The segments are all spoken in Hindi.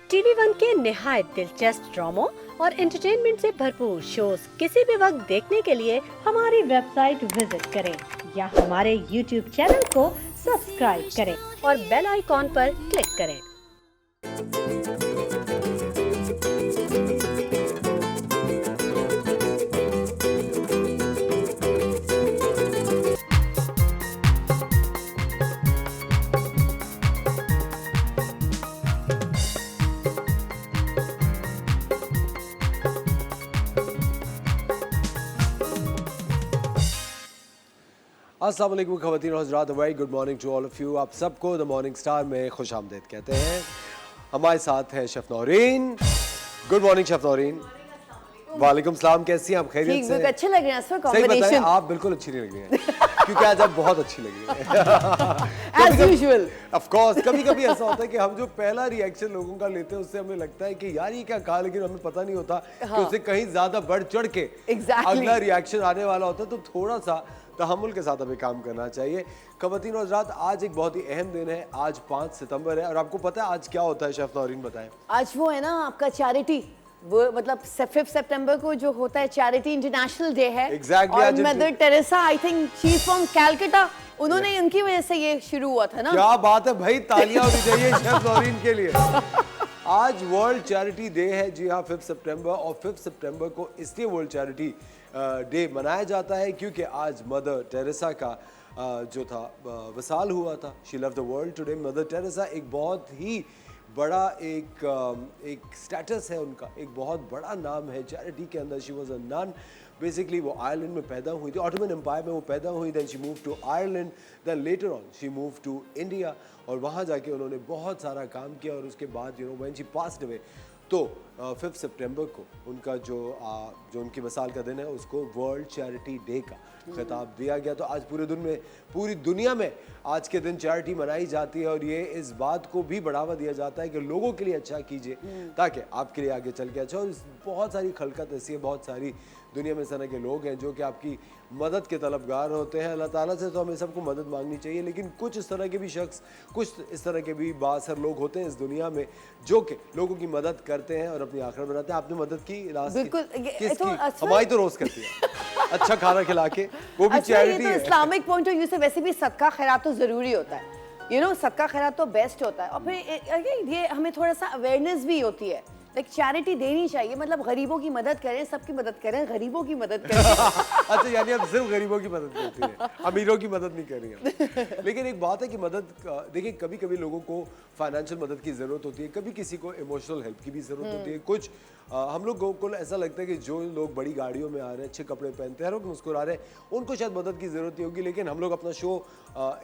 टीवी वन के निहायत दिलचस्प ड्रामों और एंटरटेनमेंट से भरपूर शोज किसी भी वक्त देखने के लिए हमारी वेबसाइट विजिट करें या हमारे यूट्यूब चैनल को सब्सक्राइब करें और बेल आइकॉन पर क्लिक करें। अस्सलाम वालेकुम ख़वातीन और हज़रात, very good morning to all of you. आप सबको द मॉर्निंग स्टार में खुश आमदीद कहते हैं। हमारे साथ हैं chef Naureen. Good morning chef Naureen. वालेकुम सलाम, कैसी हैं आप? खैरियत से? अच्छे लग रहे हैं सर, सही बताएं, कॉम्बिनेशन आप बिल्कुल अच्छी नहीं लग रही हैं क्योंकि आज आप बहुत अच्छी लग रही हैं एज यूजुअल। ऑफ कोर्स कभी कभी ऐसा होता है कि हम जो पहला रिएक्शन लोगों का लेते हैं उससे हमें लगता है कि यार ये क्या कहा, लेकिन हमें पता नहीं होता कि उससे कहीं ज्यादा बढ़ चढ़ के अगला रिएक्शन आने वाला होता है। तो थोड़ा सा तहम्मुल के साथ हमें काम करना चाहिए। ख़वातीन और हज़रात, आज एक बहुत ही अहम दिन है। आज 5 सितंबर है और आपको पता है आज क्या होता है? शेफ नौरीन बताएं। आज वो है ना आपका चैरिटी, वो मतलब 5 सितंबर को जो होता है चैरिटी इंटरनेशनल डे है। Exactly, और mother Teresa, I think she is from Calcutta, उन्होंने उनकी वजह से ये शुरू हुआ था ना। क्या बात है भाई, तालियां होनी चाहिए शेफ नौरीन के लिए। आज वर्ल्ड चैरिटी डे है। जी हाँ, 5 सितंबर। और 5 सितंबर को इसलिए वर्ल्ड चैरिटी डे मनाया जाता है क्योंकि आज मदर टेरेसा का जो था वसाल हुआ था। She love the world today. Mother Teresa एक बहुत ही बड़ा एक स्टेटस है उनका, एक बहुत बड़ा नाम है चैरिटी के अंदर। She was a nun. Basically वो आयरलैंड में पैदा हुई थी, ऑटोमन एम्पायर में वो पैदा हुई। Then she move to Ireland, then later on she move to India और वहाँ जाके उन्होंने बहुत सारा काम किया। और उसके बाद व्हेन शी पास्ड अवे, तो 5 सितंबर को उनका जो उनकी वसाल का दिन है उसको वर्ल्ड चैरिटी डे का खिताब दिया गया। तो आज पूरी दुनिया में आज के दिन चैरिटी मनाई जाती है और ये इस बात को भी बढ़ावा दिया जाता है कि लोगों के लिए अच्छा कीजिए ताकि आपके लिए आगे चल के अच्छा। और बहुत सारी खलकत ऐसी है, बहुत सारी दुनिया में इस तरह के लोग हैं जो कि आपकी मदद के तलबगार होते हैं। अल्लाह ताला से तो हमें सबको मदद मांगनी चाहिए, लेकिन कुछ इस तरह के भी शख्स, कुछ इस तरह के भी बाअसर लोग होते हैं इस दुनिया में जो कि लोगों की मदद करते हैं और अपनी आखिरत बनाते हैं। आपने मदद की लास्ट बिल्कुल, हमारी तो रोज करती है अच्छा खाना खिला के, वो भी चैरिटी है। इस्लामिक पॉइंट ऑफ व्यू से वैसे भी सदका खैरात तो जरूरी होता है, सदका खैरात तो बेस्ट होता है। और फिर ये हमें थोड़ा सा अवेयरनेस भी होती है, लाइक चैरिटी देनी चाहिए, मतलब गरीबों की मदद करें, सबकी मदद करें, गरीबों की मदद करें। अच्छा, यानी अब सिर्फ गरीबों की मदद करती है, अमीरों की मदद नहीं कर रही है। लेकिन एक बात है कि मदद, देखिए कभी कभी लोगों को फाइनेंशियल मदद की ज़रूरत होती है, कभी किसी को इमोशनल हेल्प की भी ज़रूरत होती है। कुछ हम लोगों को ऐसा लगता है कि जो लोग बड़ी गाड़ियों में आ रहे हैं, अच्छे कपड़े पहनते हैं, हर वक्त मुस्कुरा रहे हैं, उनको शायद मदद की ज़रूरत नहीं होगी। लेकिन हम लोग अपना शो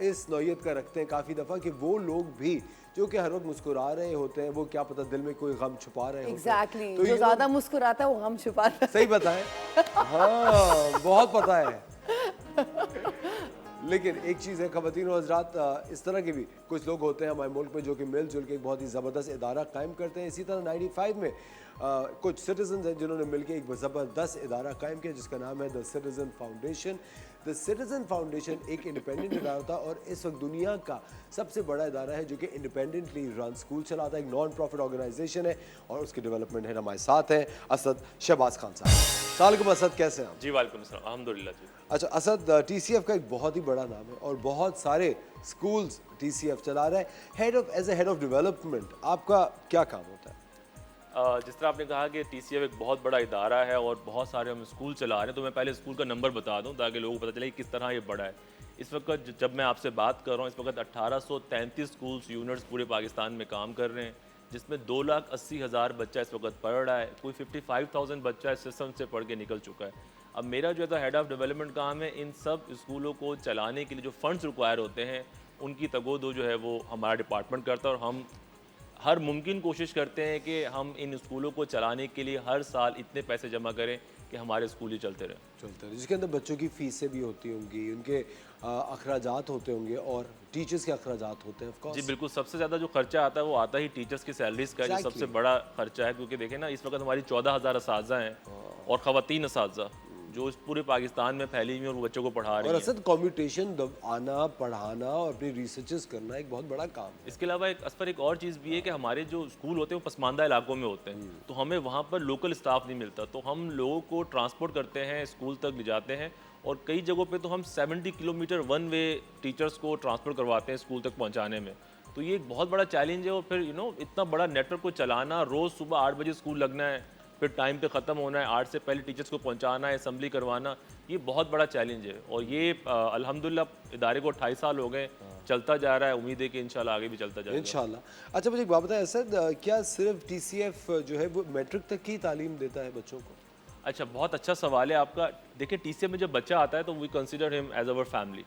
इस नौयत का रखते हैं काफ़ी दफ़ा कि वो लोग भी जो कि हर वक्त मुस्कुरा रहे होते हैं, वो क्या पता दिल में कोई गम छुपा रहे होते हैं। Exactly. तो जो ज्यादा मुस्कुराता है वो गम छुपाता है। सही बताएं। हाँ, बहुत पता है। लेकिन एक चीज़ है ख़वातीन और हज़रात, इस तरह के भी कुछ लोग होते हैं हमारे मुल्क में जो कि मिलजुल के एक बहुत ही ज़बरदस्त इदारा कायम करते हैं। इसी तरह 95 में कुछ सिटीजन हैं जिन्होंने मिलकर एक ज़बरदस्त इदारा कायम किया जिसका नाम है the citizen foundation. The citizen foundation एक इंडिपेंडेंट इदारा था और इस वक्त दुनिया का सबसे बड़ा इदारा है जो कि इंडिपेंडेंटली रन स्कूल चलाता है, एक नॉन प्रॉफिट ऑर्गेनाइजेशन है और उसके डेवलपमेंट है। हमारे साथ हैं असद शहबाज खान साहब। सलाम असद, कैसे हैं आप? जी वालेकुम अस्सलाम, अल्हम्दुलिल्लाह जी। अच्छा असद, TCF का एक बहुत ही बड़ा नाम है और बहुत सारे स्कूल्स TCF चला रहा है। As a head of development आपका क्या काम होता है? जिस तरह आपने कहा कि TCF एक बहुत बड़ा इदारा है और बहुत सारे हम स्कूल चला रहे हैं, तो मैं पहले स्कूल का नंबर बता दूं ताकि लोगों को पता चले किस तरह ये बड़ा है। इस वक्त जब मैं आपसे बात कर रहा हूँ, इस वक्त 1833 स्कूल्स यूनिट्स पूरे पाकिस्तान में काम कर रहे हैं, जिसमें 2,80,000 बच्चा इस वक्त पढ़ रहा है। कोई 55,000 बच्चा इस सिस्टम से पढ़ के निकल चुका है। अब मेरा जो है हेड ऑफ डेवलपमेंट काम है, इन सब स्कूलों को चलाने के लिए जो फंड्स रिक्वायर होते हैं उनकी तगोदो जो है वो हमारा डिपार्टमेंट करता है और हम हर मुमकिन कोशिश करते हैं कि हम इन स्कूलों को चलाने के लिए हर साल इतने पैसे जमा करें कि हमारे स्कूल ही चलते रहे, जिसके अंदर बच्चों की फीसें भी होती होंगी, उनके अखराजात होते होंगे और टीचर्स के अखराजात होते हैं। ऑफ कोर्स जी बिल्कुल, सबसे ज़्यादा जो खर्चा आता है वो आता ही टीचर्स की सैलरीज का, जो सबसे बड़ा खर्चा है। क्योंकि देखें ना, इस वक्त हमारी 14,000 असातिज़ा हैं और ख़वातीन असातिज़ा, जो इस पूरे पाकिस्तान में फैली हुई है और वो बच्चों को पढ़ा रही और हैं। असद कॉम्पिटिशन आना, पढ़ाना और अपनी रिसर्चेस करना एक बहुत बड़ा काम है। इसके अलावा असफर एक और चीज़ भी है कि हमारे जो स्कूल होते हैं वो पसमानदा इलाकों में होते हैं, तो हमें वहाँ पर लोकल स्टाफ नहीं मिलता, तो हम लोगों को ट्रांसपोर्ट करते हैं, स्कूल तक ले जाते हैं, और कई जगहों पे तो हम 70 किलोमीटर वन वे टीचर्स को ट्रांसपोर्ट करवाते हैं स्कूल तक पहुँचाने में। तो ये एक बहुत बड़ा चैलेंज है, और फिर इतना बड़ा नेटवर्क को चलाना, रोज़ सुबह 8 बजे स्कूल लगना है, फिर टाइम पे ख़त्म होना है, 8 से पहले टीचर्स को पहुंचाना है, असेंबली करवाना, ये बहुत बड़ा चैलेंज है। और ये अल्हम्दुलिल्लाह इदारे को 28 साल हो गए, चलता जा रहा है, उम्मीद है कि इंशाल्लाह आगे भी चलता जाएगा। इंशाल्लाह। अच्छा मुझे एक बात बताएं असद, क्या सिर्फ TCF जो है वो मैट्रिक तक की तालीम देता है बच्चों को? अच्छा, बहुत अच्छा सवाल है आपका। देखिए, TCF में जब बच्चा आता है तो we consider him as our family.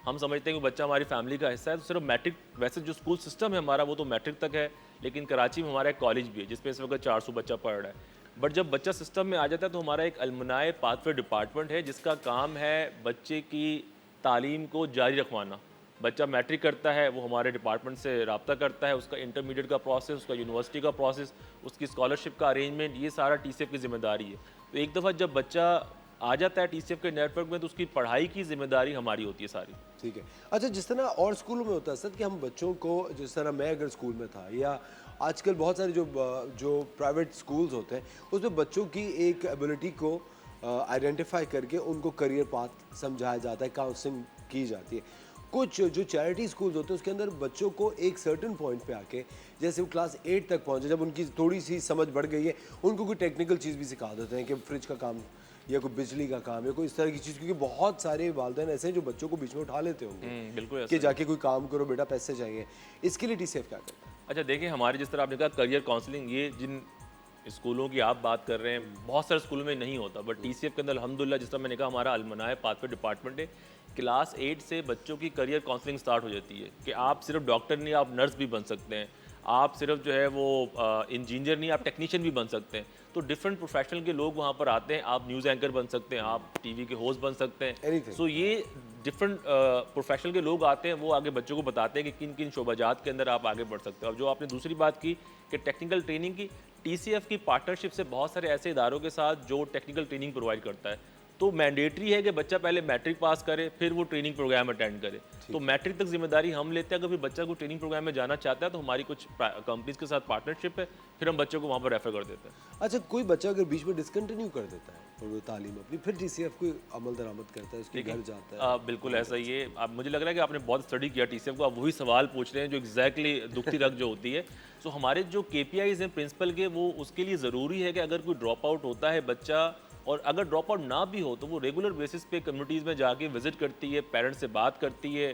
हम समझते हैं कि बच्चा हमारी फैमिली का हिस्सा है, तो सिर्फ मैट्रिक, वैसे जो स्कूल सिस्टम है हमारा वो तो मैट्रिक तक है, लेकिन कराची में हमारा एक कॉलेज भी है जिसमें इस वक्त 400 बच्चा पढ़ रहा है। बट जब बच्चा सिस्टम में आ जाता है तो हमारा एक अलमनाए पाथवे डिपार्टमेंट है जिसका काम है बच्चे की तालीम को जारी रखवाना। बच्चा मैट्रिक करता है, वो हमारे डिपार्टमेंट से रब्ता करता है, उसका इंटरमीडिएट का प्रोसेस, उसका यूनिवर्सिटी का प्रोसेस, उसकी स्कॉलरशिप का अरेंजमेंट, ये सारा TCF की जिम्मेदारी है। तो एक दफ़ा जब बच्चा आ जाता है TCF के नेटवर्क में तो उसकी पढ़ाई की जिम्मेदारी हमारी होती है सारी। ठीक है। अच्छा, जिस तरह और स्कूलों में होता है सर कि हम बच्चों को, जिस तरह मैं अगर स्कूल में था या आजकल बहुत सारे जो प्राइवेट स्कूल्स होते हैं उसमें बच्चों की एक एबिलिटी को आइडेंटिफाई करके उनको करियर पाथ समझाया जाता है, काउंसलिंग की जाती है। कुछ जो चैरिटी स्कूल्स होते हैं उसके अंदर बच्चों को एक सर्टेन पॉइंट पे आके, जैसे वो क्लास 8 तक पहुंचे, जब उनकी थोड़ी सी समझ बढ़ गई है, उनको कोई टेक्निकल चीज़ भी सिखा देते हैं कि फ्रिज का काम या कोई बिजली का काम या कोई इस तरह की चीज़, क्योंकि बहुत सारे वालिदैन ऐसे हैं जो बच्चों को बीच में उठा लेते होंगे बिल्कुल ऐसा कि है। जाके कोई काम करो बेटा, पैसे चाहिए। इसके लिए TCF क्या करता है? अच्छा, देखिए, हमारे जिस तरह आपने कहा करियर काउंसलिंग, ये जिन स्कूलों की आप बात कर रहे हैं बहुत सारे स्कूलों में नहीं होता, बट TCF के अंदर अल्हम्दुलिल्लाह जिस तरह मैंने कहा हमारा अलमनाए पाथवे डिपार्टमेंट है, क्लास 8 से बच्चों की करियर काउंसलिंग स्टार्ट हो जाती है कि आप सिर्फ डॉक्टर नहीं, आप नर्स भी बन सकते हैं, आप सिर्फ जो है वो इंजीनियर नहीं, आप टेक्नीशियन भी बन सकते हैं। तो डिफरेंट प्रोफेशनल के लोग वहाँ पर आते हैं, आप न्यूज़ एंकर बन सकते हैं, आप TV के होस्ट बन सकते हैं। Anything. सो ये डिफरेंट प्रोफेशनल के लोग आते हैं, वो आगे बच्चों को बताते हैं कि किन किन शोबाजात के अंदर आप आगे बढ़ सकते हो। अब जो आपने दूसरी बात की कि टेक्निकल ट्रेनिंग की, TCF की पार्टनरशिप से बहुत सारे ऐसे इदारों के साथ जो टेक्निकल ट्रेनिंग प्रोवाइड करता है, तो मैंडेटरी है कि बच्चा पहले मैट्रिक पास करे फिर वो ट्रेनिंग प्रोग्राम अटेंड करे। तो मैट्रिक तक जिम्मेदारी हम लेते हैं। अगर फिर बच्चा को ट्रेनिंग प्रोग्राम में जाना चाहता है तो हमारी कुछ कंपनीज के साथ पार्टनरशिप है, फिर हम बच्चों को वहाँ पर रेफर कर देते हैं। अच्छा, कोई बच्चा अगर बीच में डिसकंटिन्यू कर देता है और वो तालीम अपनी, फिर TCF कोई अमल दरामद करता है, उसके घर जाता है? बिल्कुल ऐसा ही है। अब मुझे लग रहा है कि आपने बहुत स्टडी किया TCF को, आप वही सवाल पूछ रहे हैं जो एग्जैक्टली दुखती रग जो होती है। सो हमारे जो KPIs हैं प्रिंसिपल के, वो उसके लिए ज़रूरी है कि अगर कोई ड्रॉप आउट होता है बच्चा, और अगर ड्रॉप आउट ना भी हो तो वो रेगुलर बेसिस पे कम्युनिटीज़ में जाके विजिट करती है, पेरेंट्स से बात करती है।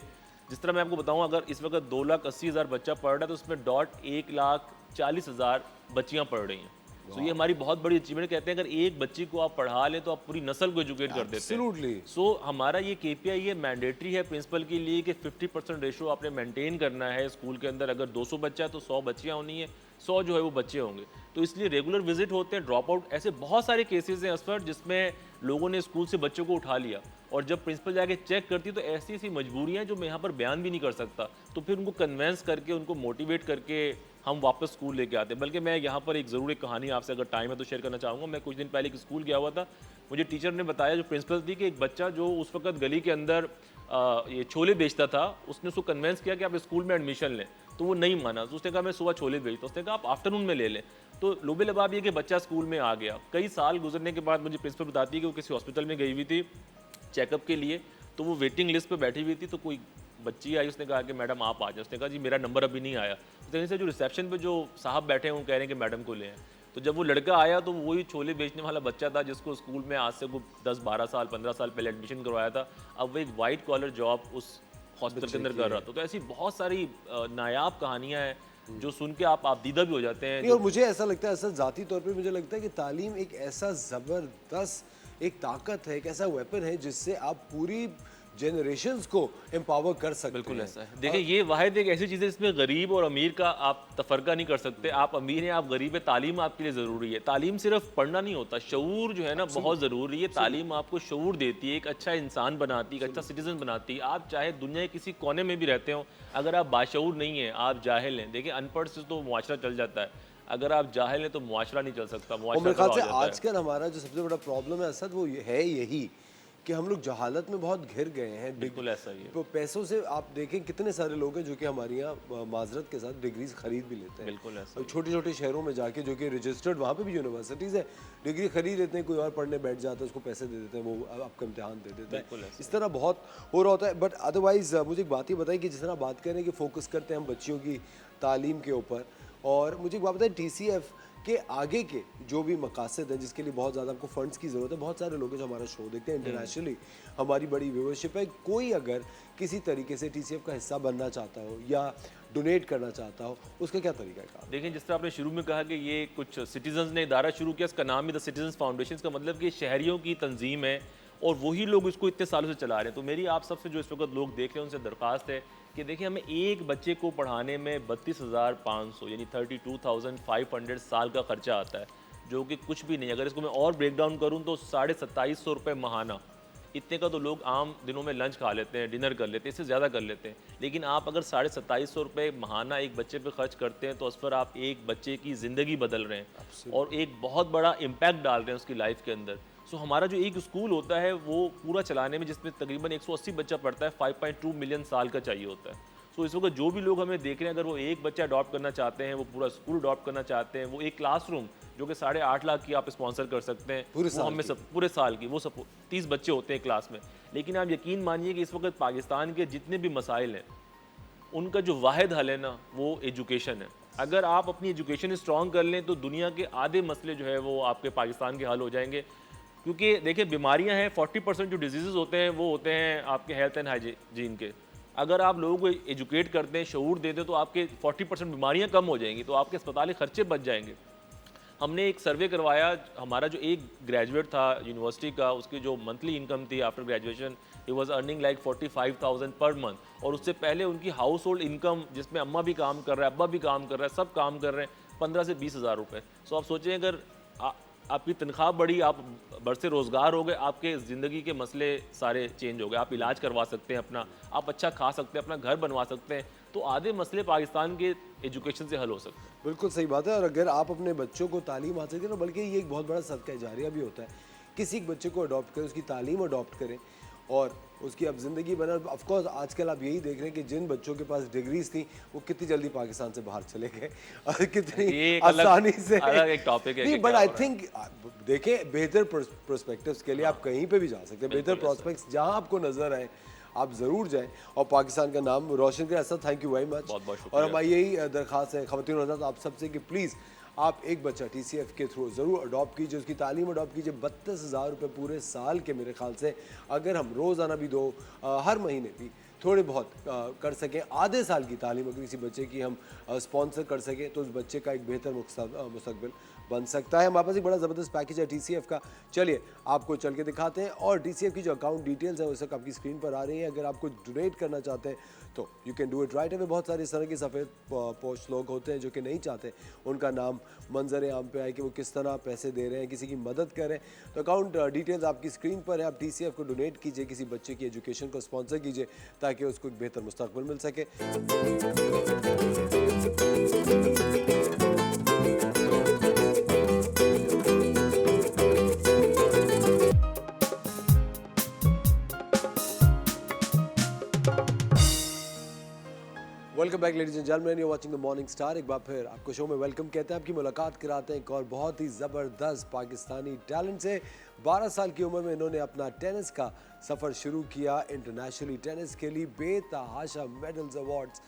जिस तरह मैं आपको बताऊं, अगर इस वक्त 2,80,000 बच्चा पढ़ रहा है तो उसमें $1,40,000 बच्चियां पढ़ रही हैं। तो ये हमारी बहुत बड़ी अचीवमेंट। कहते हैं अगर एक बच्ची को आप पढ़ा लें तो आप पूरी नस्ल को एजुकेट कर देते हैं। Absolutely. सो हमारा ये KPI ये मैंडेटरी है प्रिंसिपल के लिए कि 50% रेशो आपने मेंटेन करना है स्कूल के अंदर। अगर 200 बच्चा है तो 100 बच्चियाँ होनी है, 100 जो है वो बच्चे होंगे। तो इसलिए रेगुलर विजिट होते हैं। ड्रॉप आउट ऐसे बहुत सारे केसेस हैं असफर जिसमें लोगों ने स्कूल से बच्चों को उठा लिया, और जब प्रिंसिपल जाके चेक करती है तो ऐसी ऐसी मजबूरियाँ हैं जो मैं यहाँ पर बयान भी नहीं कर सकता, तो फिर उनको कन्वेंस करके उनको मोटिवेट करके हम वापस स्कूल लेके आते हैं। बल्कि मैं यहाँ पर एक ज़रूर एक कहानी आपसे अगर टाइम है तो शेयर करना चाहूँगा। मैं कुछ दिन पहले एक स्कूल गया हुआ था, मुझे टीचर ने बताया, जो प्रिंसिपल थी, कि एक बच्चा जो उस वक्त गली के अंदर ये छोले बेचता था, उसने उसको कन्वेंस किया कि आप स्कूल में एडमिशन लें, तो वो नहीं माना। तो उसने कहा मैं सुबह छोले बेचता हूँ, उसने कहा आप आफ्टरनून में ले लें। तो लोबे लबाब ये कि बच्चा स्कूल में आ गया। कई साल गुजरने के बाद मुझे प्रिंसिपल बताती है कि वो किसी हॉस्पिटल में गई हुई थी चेकअप के लिए, तो वो वेटिंग लिस्ट पे बैठी हुई थी, तो कोई बच्ची आई, उसने कहा कि मैडम आप आ जाए। उसने कहा जी मेरा नंबर अभी नहीं आया। तो से जो रिसेप्शन पे जो साहब बैठे हैं वो कह रहे हैं कि मैडम को ले आए। तो जब वो लड़का आया तो वही छोले बेचने वाला बच्चा था जिसको स्कूल में आज से 10-12 साल 15 साल पहले एडमिशन करवाया था। अब वो एक वाइट कॉलर जॉब उस हॉस्पिटल के अंदर कर रहा था। तो ऐसी बहुत सारी नायाब कहानियाँ हैं जो सुन के आप दीदा भी हो जाते हैं। और मुझे ऐसा लगता है, ऐसा ज़ाती तौर पे मुझे लगता है कि तालीम एक ऐसा ज़बरदस्त एक ताकत है, एक ऐसा वेपन है जिससे आप पूरी जनरेशंस को एम्पावर कर सकते बिल्कुल हैं। ऐसा है। देखिए ये वाहिद एक ऐसी चीज़ है जिसमें गरीब और अमीर का आप तफरका नहीं कर सकते। आप अमीर हैं, आप गरीब हैं, तालीम आपके लिए ज़रूरी है। तालीम सिर्फ पढ़ना नहीं होता, शऊर जो है ना बहुत ज़रूरी है। तालीम आपको शऊर देती है, एक अच्छा इंसान बनाती है, एक अच्छा सिटीजन बनाती है। आप चाहे दुनिया के किसी कोने में भी रहते हो, अगर आप बाशऊर नहीं हैं, आप जाहिल हैं, देखिए अनपढ़ से तो मुआशरा चल जाता है, अगर आप जाहिल हैं तो मुआशरा नहीं चल सकता, और मुआशरा मेरे ख्याल तबाह से हो जाता है। आजकल हमारा जो सबसे बड़ा प्रॉब्लम है असद, वो है यही कि हम लोग जहालत में बहुत घिर गए हैं। बिल्कुल ऐसा ही है। तो पैसों से आप देखें कितने सारे लोग हैं जो कि हमारे यहाँ माजरत के साथ डिग्रीज खरीद भी लेते हैं। बिल्कुल ऐसा और छोटे छोटे शहरों में जाके जो कि रजिस्टर्ड, वहाँ पे भी यूनिवर्सिटीज़ है, डिग्री खरीद लेते हैं, कोई और पढ़ने बैठ जाता है, उसको पैसे दे देते हैं, वो आपका इम्तिहान दे देता बिल्कुल है। ऐसा इस तरह बहुत हो रहा होता है। बट अदरवाइज़ मुझे एक बात ही बताइए कि जिस तरह बात करें कि फोकस करते हैं हम बच्चियों की तालीम के ऊपर, और मुझे एक बात बताइए TCF के आगे के जो भी मकासद हैं जिसके लिए बहुत ज़्यादा आपको फंड्स की ज़रूरत है, बहुत सारे लोग हैं जो हमारा शो देखते हैं, इंटरनेशनली हमारी बड़ी व्यूअरशिप है, कोई अगर किसी तरीके से TCF का हिस्सा बनना चाहता हो या डोनेट करना चाहता हो, उसका क्या तरीका है काम? देखिए जिस तरह आपने शुरू में कहा कि ये कुछ सिटीजन्स ने इदारा शुरू किया, इसका नाम ही द सिटीजन्स फाउंडेशन, का मतलब कि शहरियों की तंजीम है और वही लोग इसको इतने सालों से चला रहे हैं। तो मेरी आप सबसे जो इस वक्त लोग देख रहे हैं उनसे दरख्वास्त है कि देखिए हमें एक बच्चे को पढ़ाने में 32,500 यानी 32,500 साल का खर्चा आता है, जो कि कुछ भी नहीं। अगर इसको मैं और ब्रेक डाउन करूँ तो 2,750 रुपये महाना, इतने का तो लोग आम दिनों में लंच खा लेते हैं, डिनर कर लेते हैं, इससे ज़्यादा कर लेते हैं। लेकिन आप अगर 2,750 रुपये महाना एक बच्चे पे खर्च करते हैं तो उस पर आप एक बच्चे की ज़िंदगी बदल रहे हैं और एक बहुत बड़ा इम्पैक्ट डाल रहे हैं उसकी लाइफ के अंदर। सो हमारा जो एक स्कूल होता है वो पूरा चलाने में, जिसमें तकरीबन 180 बच्चा पढ़ता है, 5.2 मिलियन साल का चाहिए होता है। सो इस वक्त जो भी लोग हमें देख रहे हैं, अगर वो एक बच्चा अडॉप्ट करना चाहते हैं, वो पूरा स्कूल अडॉप्ट करना चाहते हैं, वो एक क्लासरूम जो कि 8.5 लाख की आप स्पॉन्सर कर सकते हैं, पूरे वो साल हमें की। सब पूरे साल की, वो सब 30 बच्चे होते हैं क्लास में। लेकिन आप यकीन मानिए कि इस वक्त पाकिस्तान के जितने भी मसाइल हैं उनका जो वाहिद हल है ना वो एजुकेशन है। अगर आप अपनी एजुकेशन स्ट्रॉन्ग कर लें तो दुनिया के आधे मसले जो है वो आपके पाकिस्तान के हल हो जाएंगे। क्योंकि देखिए बीमारियां हैं, 40% जो डिजीज़ होते हैं वो होते हैं आपके हेल्थ एंड हाइजीन के। अगर आप लोगों को एजुकेट करते हैं, शऊर देते हैं, तो आपके 40% बीमारियां कम हो जाएंगी, तो आपके अस्पताल के खर्चे बच जाएंगे। हमने एक सर्वे करवाया, हमारा जो एक ग्रेजुएट था यूनिवर्सिटी का, उसकी जो मंथली इनकम थी after graduation, he was earning like 45,000 per month, और उससे पहले उनकी हाउस होल्ड इनकम, जिसमें अम्मा भी काम कर रहा है, अब्बा भी काम कर रहा है, सब काम कर रहे हैं, 15 से 20 हज़ार रुपये। सो आप सोचें, अगर आपकी तनख्वाह बढ़ी, आप बढ़ते रोज़गार हो गए, आपके ज़िंदगी के मसले सारे चेंज हो गए। आप इलाज करवा सकते हैं अपना, आप अच्छा खा सकते हैं, अपना घर बनवा सकते हैं, तो आधे मसले पाकिस्तान के एजुकेशन से हल हो सकते हैं। बिल्कुल सही बात है। और अगर आप अपने बच्चों को तालीम हासिल करें, बल्कि ये एक बहुत बड़ा सदका जारिया भी होता है, किसी एक बच्चे को अडॉप्ट करें, उसकी तालीम अडॉप्ट करें और उसकी अब ज़िंदगी बना। ऑफ कोर्स आजकल आप यही देख रहे हैं कि जिन बच्चों के पास डिग्रीज थी वो कितनी जल्दी पाकिस्तान से बाहर चले गए और कितनी ये एक आसानी से। अलग एक टॉपिक है कि बट क्या आई हो रहा थिंक देखें, बेहतर प्रोस्पेक्टिव्स के लिए आप कहीं पे भी जा सकते हैं, बेहतर प्रोस्पेक्ट्स जहां आपको नजर आए आप ज़रूर जाएं और पाकिस्तान का नाम रोशन करें। ऐसा थैंक यू वेरी मच। बहुत-बहुत और शुक्रिया। हमारी यही दरख्वास्त है ख़वातीन और हज़रात आप सबसे कि प्लीज़ आप एक बच्चा TCF के थ्रू ज़रूर अडॉप्ट कीजिए, उसकी तालीम अडॉप्ट कीजिए। 32,000 रुपये पूरे साल के मेरे ख्याल से अगर हम रोज़ाना भी दो, हर महीने भी थोड़े बहुत कर सकें, आधे साल की तालीम अगर किसी बच्चे की हम स्पॉन्सर कर सकें तो उस बच्चे का एक बेहतर मुस्तकबिल बन सकता है। हमारे पास एक बड़ा ज़बरदस्त पैकेज है TCF का, चलिए आपको चल के दिखाते हैं। और TCF की जो अकाउंट डिटेल्स हैं उस वक्त आपकी स्क्रीन पर आ रही हैं। अगर आपको डोनेट करना चाहते हैं तो you can do it right away. बहुत सारे इस तरह के सफ़ेद पोस्ट लोग होते हैं जो कि नहीं चाहते उनका नाम मंजर आम पे आए कि वो किस तरह पैसे दे रहे हैं, किसी की मदद कर रहे हैं। तो अकाउंट डिटेल्स आपकी स्क्रीन पर है। आप TCF को डोनेट कीजिए, किसी बच्चे की एजुकेशन को स्पॉन्सर कीजिए ताकि उसको एक बेहतर मुस्तकबिल मिल सके। Welcome back ladies and gentleman, you watching the morning star. एक बार फिर आपको शो में वेलकम कहते हैं, आपकी मुलाकात कराते हैं एक और बहुत ही ज़बरदस्त पाकिस्तानी टैलेंट से। 12 साल की उम्र में इन्होंने अपना टेनिस का सफ़र शुरू किया। इंटरनेशनली टेनिस के लिए बेतहाशा मेडल्स, अवार्ड्स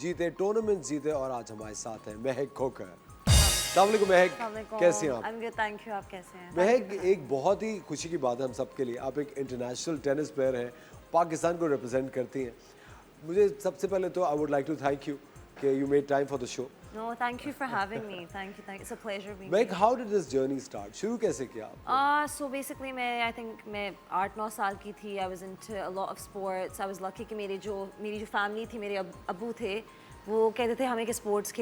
जीते, टूर्नामेंट जीते और आज हमारे साथ हैं महक खोकर। अस्सलाम वालेकुम महक, कैसी हैं आप? थैंक यू, आप कैसे हैं? महक, एक बहुत ही खुशी की बात है हम सब के लिए, आप एक इंटरनेशनल टेनिस प्लेयर हैं, पाकिस्तान को रिप्रेजेंट करती हैं। मुझे सबसे पहले तो I would like to thank you कि you made time for the show. No, thank you for having me. Thank you. It's a pleasure being Meg, here. how did this journey start? शुरू कैसे किया आप? So basically I think मैं 8-9 साल की थी. I was into a lot of sports. I was lucky कि मेरी जो family थी, मेरे अब्बू थे, वो कहते थे हमें कि sports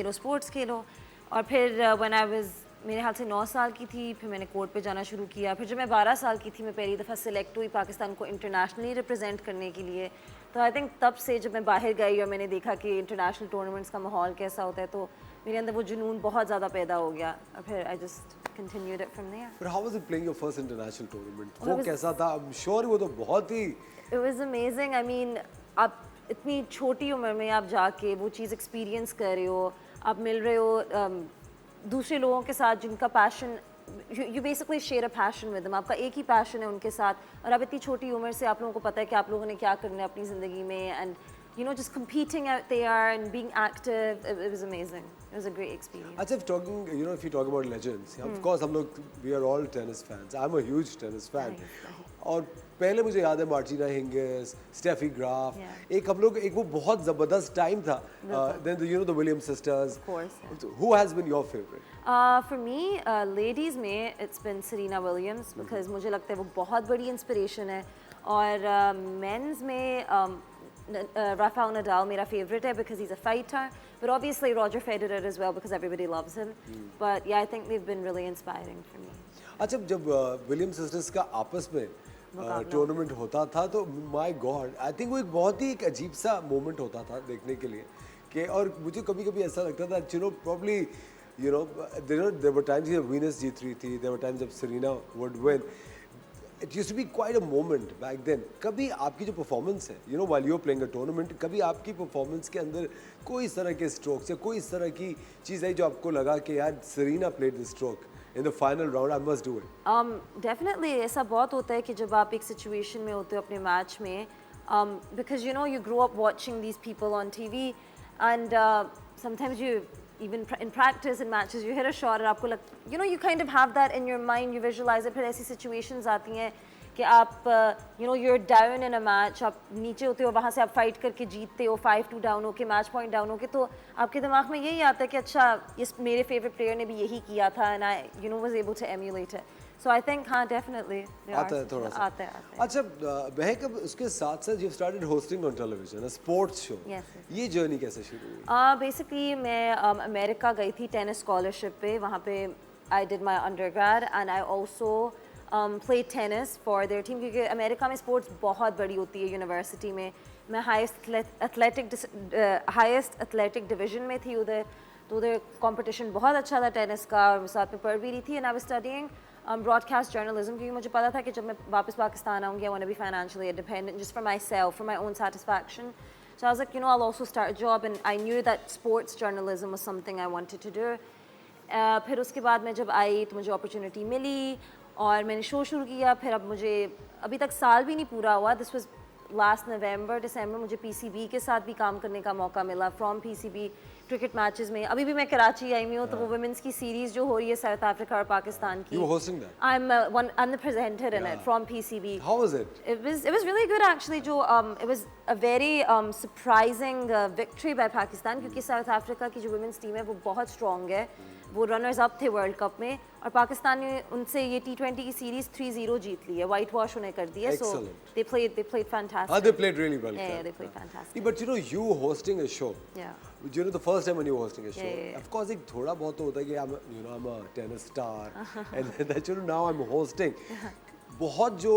खेलो. और फिर when I was मेरे हाल से 9 साल की थी, फिर मैंने कोर्ट पे जाना शुरू किया. फिर जब मैं 12 साल की थी, मैं पहली दफ़ा सिलेक्ट हुई पाकिस्तान को इंटरनेशनली रिप्रेजेंट करने के लिए. तो आई थिंक तब से जब मैं बाहर गई और मैंने देखा कि इंटरनेशनल टूर्नामेंट्स का माहौल कैसा होता है, तो मेरे अंदर वो जुनून बहुत ज़्यादा पैदा हो गया. और फिर I just continued it from there. But how was it playing your first international tournament? Oh, वो it was- कैसा था? I'm sure वो तो बहुत ही it was amazing. I mean आप इतनी छोटी उम्र में आप जाके वो चीज़ एक्सपीरियंस कर रहे हो, आप मिल रहे हो दूसरे लोगों के साथ जिनका passion, you basically share a passion with them. आपका एक ही पैशन है उनके साथ, और आप इतनी छोटी उम्र से आप लोगों को पता है कि आप लोगों ने क्या करना है अपनी ज़िंदगी में. And you know, just competing out there and being active, it was amazing. It was a great experience. अच्छा, if talking, you know, if you talk about legends, of course हम लोग we are all tennis fans. I'm a huge tennis fan. Nice. और पहले मुझे याद है Martina Hingis, Steffi Graf, Yeah. एक हम लोग एक वो बहुत ज़बरदस्त टाइम था. Then you know the Williams sisters. Of course, yeah. Who has been your favorite? For me, ladies में it's been Serena Williams because मुझे लगता है वो बहुत बड़ी inspiration है. और men's में Rafael Nadal मेरा favorite है because he's a fighter, but obviously Roger Federer as well because everybody loves him. But yeah, I think they've been really inspiring for me. अच्छा, जब विलियम सिस्टर्स का आपस में टूर्नामेंट होता था तो माय गॉड, आई थिंक वो एक बहुत ही एक अजीब सा मोमेंट होता था देखने के लिए कि, और मुझे कभी कभी ऐसा लगता था, you know, probably you know there were times जब वीनस जीत रही थी, देयर वर टाइम्स जब Serena would win. It used to be quite a moment back then. कभी आपकी जो परफॉर्मेंस है, you know, while you are playing a tournament, कभी आपकी परफॉर्मेंस के अंदर कोई इस तरह के स्ट्रोक्स या कोई इस तरह की चीज़ आई जो आपको लगा कि यार Serena played this stroke in the final round, I must do it? Definitely ऐसा बहुत होता है कि जब आप एक सिचुएशन में होते हो अपने मैच में, because you know you grow up watching these people on TV and sometimes you even in practice in matches you hit a shot और आपको you know you kind of have that in your mind, you visualize it. फिर ऐसी situations आती हैं कि आप you know you're down in a match, आप नीचे होते हो, वहाँ से आप फाइट करके जीतते हो, 5-2 डाउन होके, मैच पॉइंट डाउन होके, तो आपके दिमाग में यही आता है कि अच्छा ये मेरे फेवरेट प्लेयर ने भी यही किया था and I you know was able to emulate it. So I think हाँ definitely there आता are है थोड़ा सा. आता है. अच्छा, महक, अब उसके साथ साथ you started hosting on television, a sports show. Yes, yes. ये जर्नी कैसे शुरू हुई? Basically मैं अमेरिका गई थी टेनिस स्कॉलरशिप पे. वहाँ पे I did my undergrad and I also played tennis for their team क्योंकि अमेरिका में स्पोर्ट्स बहुत बड़ी होती है यूनिवर्सिटी में. मैं हाईएस्ट एथलेटिक डिवीजन में थी उधर, तो उधर कंपटीशन बहुत अच्छा था टेनिस का, और साथ में पढ़ भी रही थी. And I was studying broadcast journalism क्योंकि मुझे पता था कि जब मैं वापस पाकिस्तान आऊँगी, I want to be financially independent just for myself, for my own satisfaction. So I was like, you know, I'll also start a job, and I knew that sports journalism was something I wanted to do. फिर उसके बाद मैं जब आई तो मुझे अपॉर्चुनिटी मिली और मैंने शो शुरू किया. फिर अब मुझे अभी तक साल भी नहीं पूरा हुआ. दिस वाज लास्ट नवंबर दिसंबर मुझे पीसीबी के साथ भी काम करने का मौका मिला. फ्रॉम पीसीबी क्रिकेट मैचेस में अभी भी मैं कराची आई हुई हूँ, तो वो वुमेन्स की सीरीज जो हो रही है साउथ अफ्रीका और पाकिस्तान की, You were hosting that? I'm the presenter in it from PCB. How was it? It was really good actually. जो it was a very surprising victory by Pakistan क्योंकि साउथ अफ्रीका की जो वुमेन्स टीम है वो बहुत स्ट्रॉन्ग है. वो रनर्स अप थे वर्ल्ड कप में, और पाकिस्तान ने उनसे ये T20 की सीरीज 3-0 जीत ली है. वाइट वॉश उन्हें कर दिया. So Excellent. they played fantastic. They played really well. Yeah, they played fantastic. But you know, you hosting a show. Yeah. You know, the first time when you were hosting a show, Yeah. of course, एक थोड़ा बहुत तो होता है कि I'm a tennis star, and that you know now I'm hosting. बहुत जो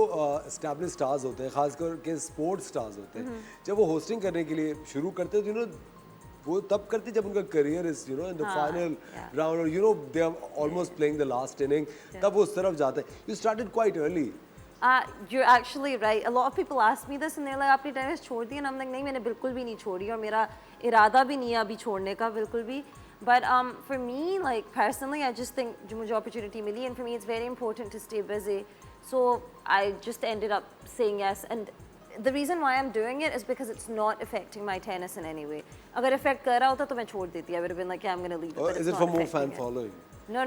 established stars होते हैं, खासकर के sports stars होते हैं, जब वो hosting करने के लिए शुरू करते हैं, you know, वो तब करते जब उनका career is, you know, in the final round, or you know, they are almost playing the last inning. तब वो उस तरफ जाते हैं. You started quite early. You're actually right. A lot of people ask me this and they're like, आपने टेनिस छोड़ दी? And I'm like, नहीं, मैंने बिल्कुल भी नहीं छोड़ी, और मेरा इरादा भी नहीं है अभी छोड़ने का बिल्कुल भी. But for me, like personally, I just think जो मुझे opportunity milli, and for me it's very important to stay busy. So I just ended up saying yes. And the reason why I'm doing it is because it's not affecting my tennis in any way. अगर affect कर रहा होता तो मैं छोड़ देती. I would have been like, yeah, I'm gonna leave it. Or but is it's it not for more affecting fan it. following? No.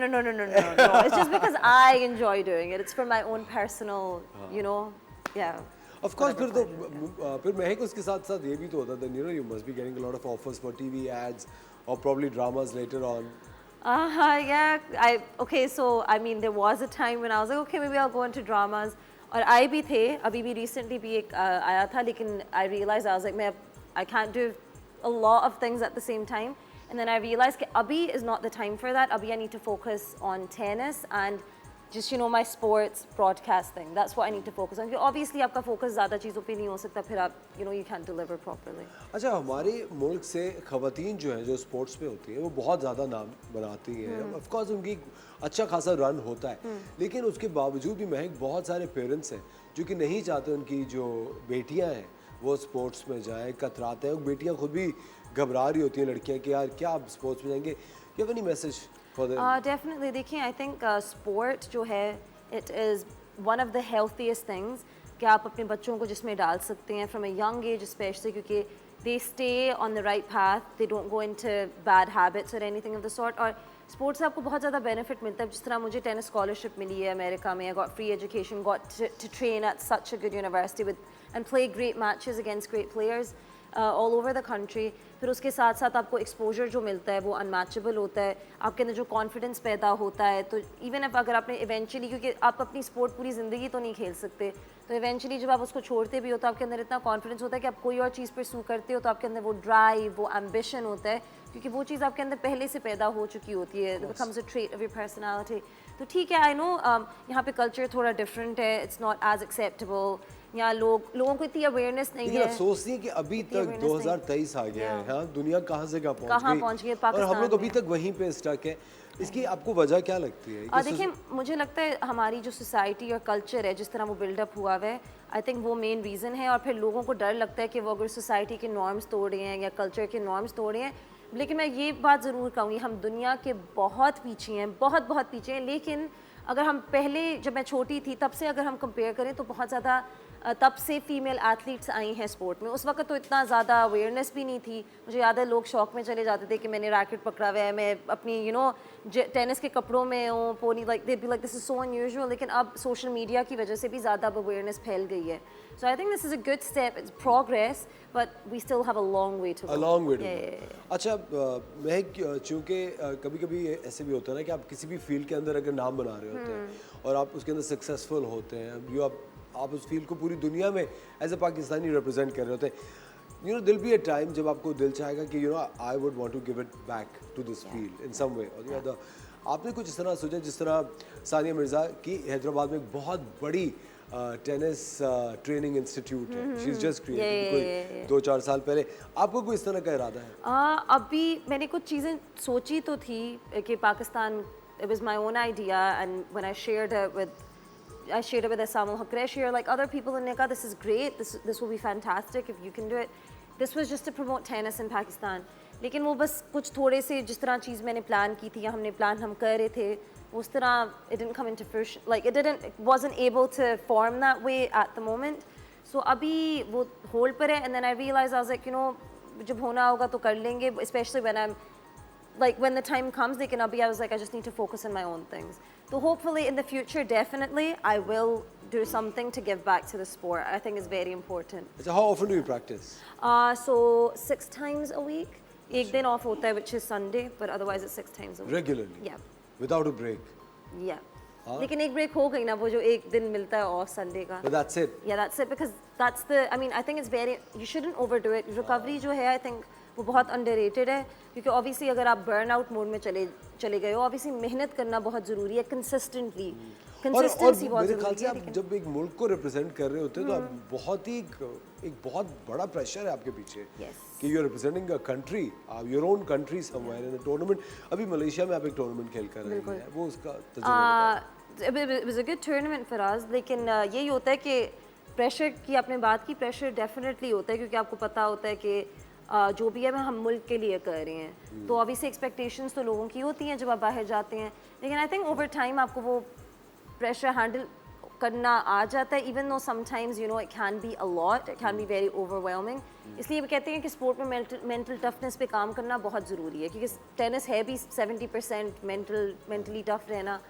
It's just because I enjoy doing it. It's for my own personal, you know, yeah. Of course, whatever फिर तो pleasure, yeah. फिर महक उसके साथ साथ ये भी तो होता था, you know, you must be getting a lot of offers for TV ads or probably dramas later on? Yeah. Okay, so I mean, there was a time when I was like, okay, maybe I'll go into dramas. और आए भी थे, अभी भी recently भी एक आया था, लेकिन I realized I was like, I can't do a lot of things at the same time. And then I realized that abhi is not the time for that. Abhi I need to focus on tennis and just, you know, my sports broadcasting. That's what I need to focus on. Because obviously आपका focus ज़्यादा चीज़ों पे नहीं हो सकता, फिर आप, you know, you can't deliver properly. अच्छा, हमारे मुल्क से खवातीन जो हैं जो स्पोर्ट्स पे होती हैं वो बहुत ज़्यादा नाम बनाती हैं। ऑफ कोर्स उनकी अच्छा खासा रन होता है, लेकिन उसके बावजूद भी महक बहुत सारे पेरेंट्स हैं जो कि नहीं चाहते उनकी जो बेटियां हैं वो स्पोर्ट्स में जाएं, कतराते हैं। बेटियां खुद भी घबरा रही होती हैं लड़कियां कि यार क्या आप स्पोर्ट्स में जाएंगे। You have any message for them? Definitely. देखिए, I think sport जो है, it is one of the healthiest things कि आप अपने बच्चों को जिसमें डाल सकते हैं from a young age especially, क्योंकि they stay on the right path, they don't go into bad habits or anything of the sort. और स्पोर्ट्स से आपको बहुत ज़्यादा बेनिफिट मिलता है, जिस तरह मुझे टेनिस स्कॉलरशिप मिली है अमेरिका में, I got free education, got to train at such a good university with and play great matches against great players all over the country. फिर उसके साथ साथ आपको एक्सपोजर जो मिलता है वो अनमैचेबल होता है, आपके अंदर जो कॉन्फिडेंस पैदा होता है। तो इवन if अगर आपने इवेंचुअली, क्योंकि आप अपनी स्पोर्ट पूरी ज़िंदगी तो नहीं खेल सकते, तो इवेंचुअली जब आप उसको छोड़ते भी हो तो आपके अंदर इतना कॉन्फिडेंस होता है कि आप कोई और चीज़ परस्यू करते हो तो आपके अंदर वो ड्राइव, वो एम्बिशन होता है, क्योंकि वो चीज़ आपके अंदर पहले से पैदा हो चुकी होती है। It becomes a trait of your personality. तो ठीक है, आई नो यहाँ पे कल्चर थोड़ा डिफरेंट है, इट्स नॉट एज एक्सेप्टेबल, यहाँ लोगों को इतनी अवेयरनेस नहीं लेकिन है। अफसोस नहीं है कि अभी तक 2023 आ गया है, हाँ, दुनिया कहाँ से कहाँ कहाँ पहुँच गई है, और हम पाकिस्तान लोग अभी में। तक वहीं पे स्टक है। इसकी आपको वजह क्या लगती है? कि देखिए, मुझे लगता है हमारी जो सोसाइटी और कल्चर है, जिस तरह वो बिल्डअप हुआ हुआ है, आई थिंक वो मेन रीज़न है। और फिर लोगों को डर लगता है कि वो अगर सोसाइटी के नॉर्म्स तोड़ रहे हैं या कल्चर के नॉर्म्स तोड़ रहे हैं। लेकिन मैं ये बात ज़रूर कहूँगी, हम दुनिया के बहुत पीछे हैं, बहुत बहुत पीछे हैं। लेकिन अगर हम पहले, जब मैं छोटी थी तब से अगर हम कंपेयर करें तो बहुत ज़्यादा तब से फीमेल एथलीट्स आई हैं स्पोर्ट में। उस वक्त तो इतना ज़्यादा अवेयरनेस भी नहीं थी। मुझे याद है लोग शौक में चले जाते थे कि मैंने रैकेट पकड़ा हुआ है, मैं अपनी टेनिस के कपड़ों में हूँ, pony like they be like this is so unusual. लेकिन अब सोशल मीडिया की वजह से भी ज़्यादा अब अवेयरनेस फैल गई है। So I think this is a good step, it's progress, but we still have a long way to go. A long way to go. अच्छा, मैं चूँकि कभी-कभी ऐसे भी होता है ना कि आप किसी भी फील्ड के अंदर अगर नाम बना रहे होते हैं और आप उसके अंदर सक्सेसफुल होते हैं, आप उस फील्ड को पूरी दुनिया में एज ए पाकिस्तानी रिप्रेजेंट कर रहे होते हैं, you know there'll be a time जब आपको दिल चाहेगा कि you know I would want to give it back to this field in some way और द अदर। आपने कुछ इस तरह सोचा, जिस तरह सानिया मिर्ज़ा की हैदराबाद में एक बहुत बड़ी टेनिस ट्रेनिंग इंस्टीट्यूट है, शी इज जस्ट क्रिएटेड 2-4 साल पहले। आपको कोई इस तरह का इरादा है? अभी मैंने कुछ चीज़ें सोची तो थी कि Pakistan, it was my own idea, and when I shared it with Asamul Qureshi or like other people in Nika, this is great, this will be fantastic if you can do it. This was just to promote tennis in Pakistan. लेकिन वो बस कुछ थोड़े से, जिस तरह चीज़ मैंने प्लान की थी या हमने प्लान हम कर रहे थे, उस तरह it didn't come into fruition, like it wasn't able to form that way at the moment. So अभी वो होल्ड पर है, and then I realized I was like, you know, जब होना होगा तो कर लेंगे, especially when I'm like when the time comes. लेकिन अभी I was like, I just need to focus on my own things. So hopefully in the future, definitely I will do something to give back to the sport. I think it's very important. अच्छा, how often do you practice? So 6 times a week. एक दिन off होता है, which is Sunday, but otherwise it's 6 times a week. Regularly? Yeah. Without a break? Yeah. लेकिन एक ब्रेक हो गई ना, वो जो एक दिन मिलता है ऑफ संडे का। But that's it? Yeah, that's it, because that's the, I mean, I think it's very, you shouldn't overdo it. Recovery जो है, I think वो बहुत underrated है, क्योंकि obviously अगर आप burn out mode में चले गए हो, obviously मेहनत करना बहुत ज़रूरी है, consistently. Consistency बहुत मेरे ख्याल ज़रूरी से है, आप लेकिन जब एक मुल्क को रिप्रेजेंट कर रहे होते हैं तो आप बहुत ही एक बहुत बड़ा प्रेशर है आपके पीछे Yes. कि you are representing a country, your own country somewhere in a tournament. अभी मलेशिया में आप एक टूर्नामेंट खेल कर रहे हैं, वो उसका तजुर्बा It was a good tournament for us, लेकिन यही होता है कि प्रेशर की आपने बात की, प्रेशर डेफिनेटली होता है, क्योंकि आपको पता होता है कि जो भी है हम मुल्क के लिए कर रहे हैं, तो ऑब्वियसली एक्सपेक्टेशंस तो लोगों की होती हैं जब आप बाहर जाते हैं। लेकिन आई थिंक ओवर टाइम आपको वो प्रेशर हैंडल करना आ जाता है, even though sometimes you know it can be a lot, it can be very overwhelming. इसलिए वो कहते हैं कि स्पोर्ट में मेंटल टफनेस पे काम करना बहुत ज़रूरी है, क्योंकि टेनिस है भी 70% मेंटली टफ रहना।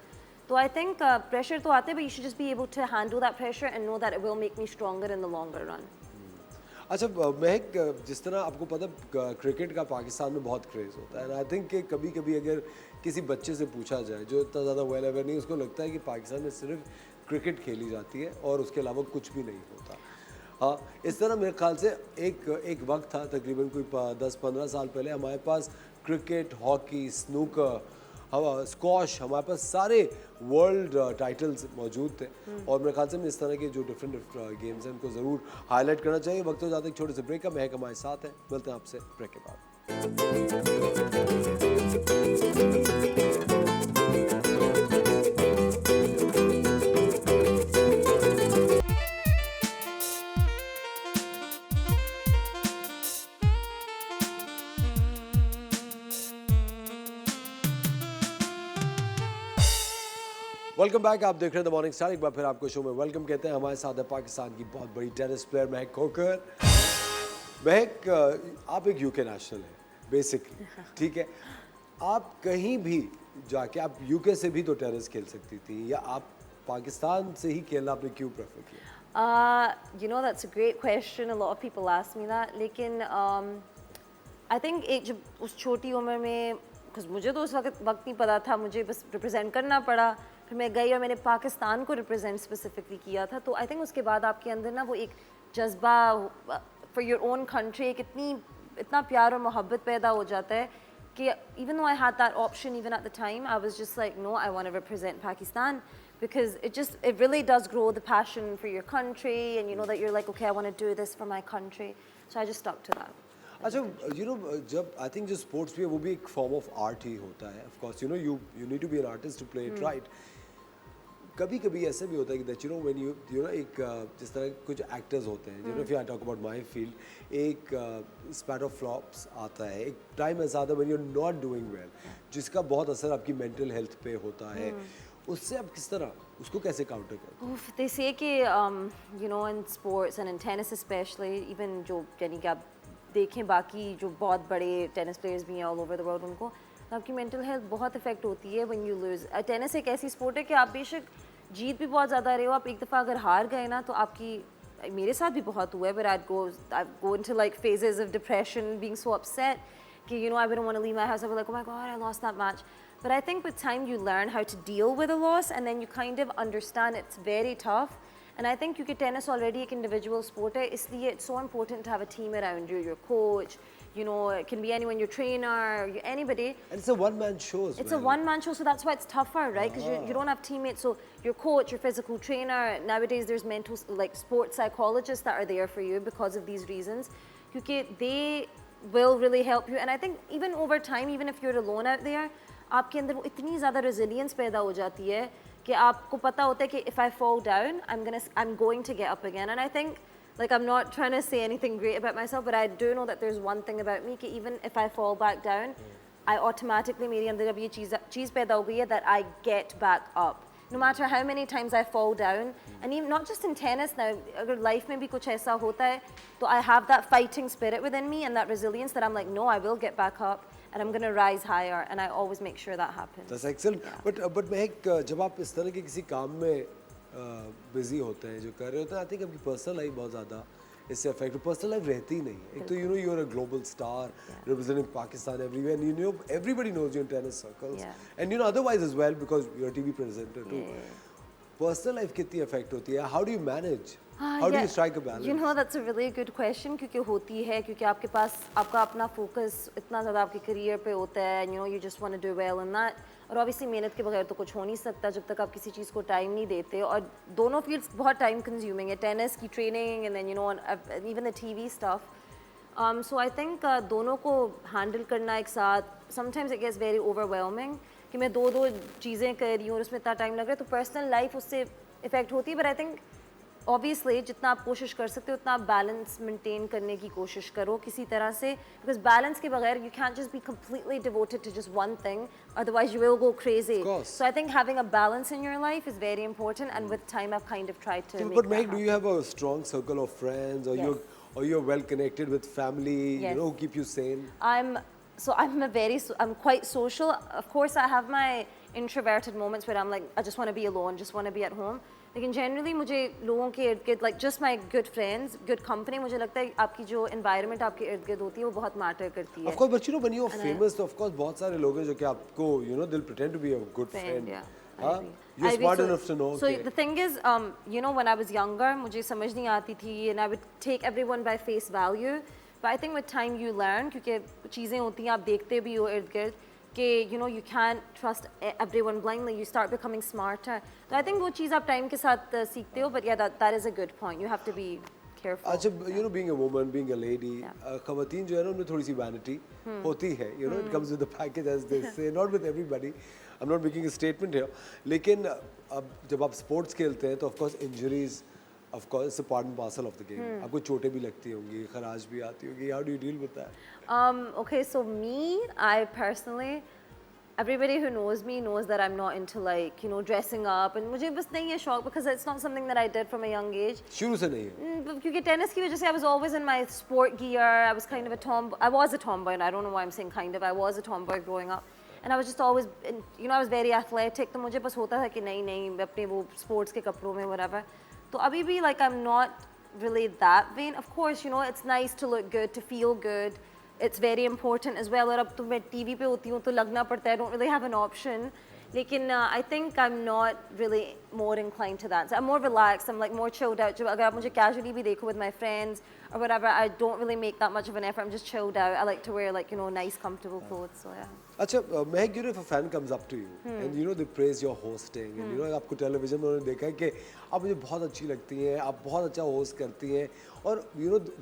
तो आई थिंक प्रेशर तो आता है, but you should just be able to handle that pressure and know that it will make me stronger in the longer run. अच्छा महक, जिस तरह आपको पता क्रिकेट का पाकिस्तान में बहुत क्रेज़ होता है, एंड आई थिंक कि कभी कभी अगर किसी बच्चे से पूछा जाए जो इतना ज़्यादा वेल अवेयर नहीं, उसको लगता है कि पाकिस्तान में सिर्फ क्रिकेट खेली जाती है और उसके अलावा कुछ भी नहीं होता। हाँ, इस तरह मेरे ख्याल से एक वक्त था तकरीबन कोई 10-15 साल पहले, हमारे पास क्रिकेट, हॉकी, स्नूकर, स्क्वॉश, हमारे पास सारे वर्ल्ड टाइटल्स मौजूद थे। और मेरे ख्याल से हमें इस तरह के जो डिफरेंट गेम्स हैं उनको ज़रूर हाईलाइट करना चाहिए। वक्त हो जाता है एक छोटे से ब्रेक का। महक हमारे साथ है, मिलते हैं आपसे ब्रेक के बाद। वेलकम बैक, आप देख रहे हैं द मॉर्निंग स्टार। एक बार फिर आपको शो में वेलकम कहते हैं। हमारे साथ है पाकिस्तान की बहुत बड़ी टेनिस प्लेयर महक खोकर। महक, आप एक यूके नेशनल हैं बेसिकली, ठीक है। आप कहीं भी जाके, आप यूके से भी तो टेनिस खेल सकती थी, या आप पाकिस्तान से ही खेलना आपने क्यों प्रेफर किया? You know, that's a great question. A lot of people ask me that. लेकिन I think एक जब उस छोटी उम्र में, because मुझे तो उस वक्त नहीं पता था, मुझे बस रिप्रेजेंट करना पड़ा। फिर मैं गई और मैंने पाकिस्तान को रिप्रेजेंट स्पेसिफिकली किया था। तो आई थिंक उसके बाद आपके अंदर ना वो एक जज्बा फॉर योर ओन कंट्री, एक इतना प्यार और मोहब्बत पैदा हो जाता है कि even though I had that option even at the time, I was just like, no, I want to represent Pakistan, because it really does grow the passion for your country, and you know that you're like, okay, I want to do this for my country, so I just stuck to that. अच्छा, यू नो, जब आई थिंक जो स्पोर्ट्स भी है वो भी एक फॉर्म ऑफ आर्ट ही होता है। Of course you know you need to be an artist to play it right. कभी कभी ऐसा भी होता है कि that you know when you know एक जिस तरह कुछ एक्टर्स होते हैं, you know if I talk about my field, एक स्पैट ऑफ फ्लॉप्स आता है, एक टाइम ऐसा आता है when you are not doing well, जिसका बहुत असर आपकी मेंटल हेल्थ पे होता है। उससे आप किस तरह उसको कैसे काउंटर करते हैं? They say कि you know, in sports and in tennis especially, even जो यानी कि आप देखें बाकी जो बहुत बड़े टेनिस प्लेयर्स भी हैं ऑल ओवर द वर्ल्ड, उनको तो आपकी मेंटल हेल्थ बहुत इफेक्ट होती है व्हेन यू लूज। टेनिस एक ऐसी स्पोर्ट है कि आप बेशक जीत भी बहुत ज़्यादा रहे हो, आप एक दफ़ा अगर हार गए ना तो आपकी, मेरे साथ भी बहुत हुआ है, but I go into like phases of depression, being so upset कि you know I wouldn't want to leave my house. I'd be like, oh my god, I lost that match. But I think with time you learn how to deal with a loss, and then you kind of understand it's very tough. And I think क्योंकि tennis already एक individual sport है, इसलिए it's so important to have a team around you, your coach, you know, it can be anyone, your trainer, anybody. And it's a one-man show as It's a one-man show, so that's why it's tougher, right? Because you don't have teammates, so your coach, your physical trainer, nowadays there's mental, like sports psychologists that are there for you because of these reasons. क्योंकि they will really help you. And I think even over time, even if you're alone out there, आपके अंदर वो इतनी ज़्यादा resilience पैदा हो जाती है कि आपको पता होता है कि if I fall down, I'm going to get up again. And I think, like, I'm not trying to say anything great about myself, but I do know that there's one thing about me कि even if I fall back down, I automatically, मेरे अंदर अब ये चीज़ पैदा हो गई है that I get back up. No matter how many times I fall down, and even not just in tennis now, अगर life में भी कुछ ऐसा होता है, तो I have that fighting spirit within me and that resilience that I'm like, no, I will get back up and I'm going to rise higher, and I always make sure that happens. That's excellent. But महक, जब आप इस तरह के किसी काम में बिजी होते हैं, जो कर रहे होते हैं, आई थिंक आपकी पर्सनल लाइफ बहुत ज़्यादा इससे अफेक्ट, पर्सनल लाइफ रहती ही नहीं है। एक तो you know you are a global star representing Pakistan everywhere, you know everybody knows you in tennis circles, and you know otherwise as well because you are TV presenter too. Personal life कितनी अफेक्ट होती है? How do you manage? How do you strike a balance? You know, that's a really good question, क्योंकि होती है, क्योंकि आपके पास आपका अपना फोकस इतना ज़्यादा आपके करियर पे होता है, you know, you just want to do well in that, और obviously मेहनत के बगैर तो कुछ हो नहीं सकता जब तक आप किसी चीज़ को टाइम नहीं देते, और दोनों फील्ड्स बहुत टाइम कंज्यूमिंग है, टेनिस की training and then you know even the TV stuff. So I think दोनों को हैंडल करना एक साथ, sometimes it gets very overwhelming कि मैं दो चीज़ें कर रही हूँ और उसमें इतना टाइम लग रहा है, तो पर्सनल लाइफ उससे इफेक्ट होती है। बट आई थिंक ऑब्वियसली जितना आप कोशिश कर सकते हो उतना आप बैलेंस मेंटेन करने की कोशिश करो किसी तरह से, बिकॉज बैलेंस के बगैर you can't just be completely devoted to just one thing, otherwise you will go crazy. So I think having a balance in your life is very important, and with time I kind of tried to make But Meg, do you have a strong circle of friends, or you're well connected with family, you know, who keep you sane? I'm quite social. Of course, I have my introverted moments where I'm like, I just want to be alone, just want to be at home. लेकिन generally मुझे लोगों के इर्द गिर्द, like just my good friends, good company, मुझे लगता है आपकी जो environment आपके इर्द गिर्द होती है वो बहुत matter करती है. Of course, but you know when you're famous, तो of course बहुत सारे लोग हैं जो कि आपको they'll pretend to be a good friend. Yeah. हाँ? I agree. You're I agree. smart enough to know. So कि- the thing is, when I was younger, मुझे समझ नहीं आती थी, and I would take everyone by face value. But I think with time you learn, क्योंकि चीज़ें होती हैं आप देखते भी हो इर्द गिर्द कि you can't trust everyone blindly. You start becoming smarter. So I think वो चीज़ आप time के साथ सीखते हो. But yeah, that is a good point. You have to be careful. अच्छा, being a woman, being a lady, Yeah. खवातीन जो है ना उनमें थोड़ी सी vanity होती है. It comes with the package, as they say. Not with everybody. I'm not making a statement here. लेकिन अब जब आप sports खेलते हैं तो of course injuries, of course, it's a part and parcel of the game. आपको चोटें भी लगती होंगी, खराश भी आती होगी. How do you deal with that? Okay, so me, I personally, everybody who knows me knows that I'm not into like, dressing up. And मुझे बस नहीं है शौक because it's not something that I did from a young age. शुरू से नहीं है. क्योंकि tennis की वजह से I was always in my sport gear. I was kind of a tomboy. I was a tomboy, and I don't know why I'm saying kind of. I was a tomboy growing up. And I was just always, I was very athletic. तो मुझे बस होता था कि नहीं मैं अपने वो sports के कपड़ों में whatever. तो अभी भी like I'm not really that vain. Of course, it's nice to look good, to feel good. It's very important as well. और अब तो मैं TV पे होती हूँ तो लगना पड़ता है. I don't really have an option. लेकिन I think I'm not really more inclined to that. So I'm more relaxed. I'm like more chilled out. जब अगर आप मुझे casually भी देखो with my friends or whatever, I don't really make that much of an effort. I'm just chilled out. I like to wear like nice, comfortable clothes. So yeah. अच्छा, Mehak, if a fan comes up to you and they praise your hosting and आपको टेलीविजन में उन्होंने देखा है कि आप मुझे बहुत अच्छी लगती हैं, आप बहुत अच्छा होस्ट करती हैं और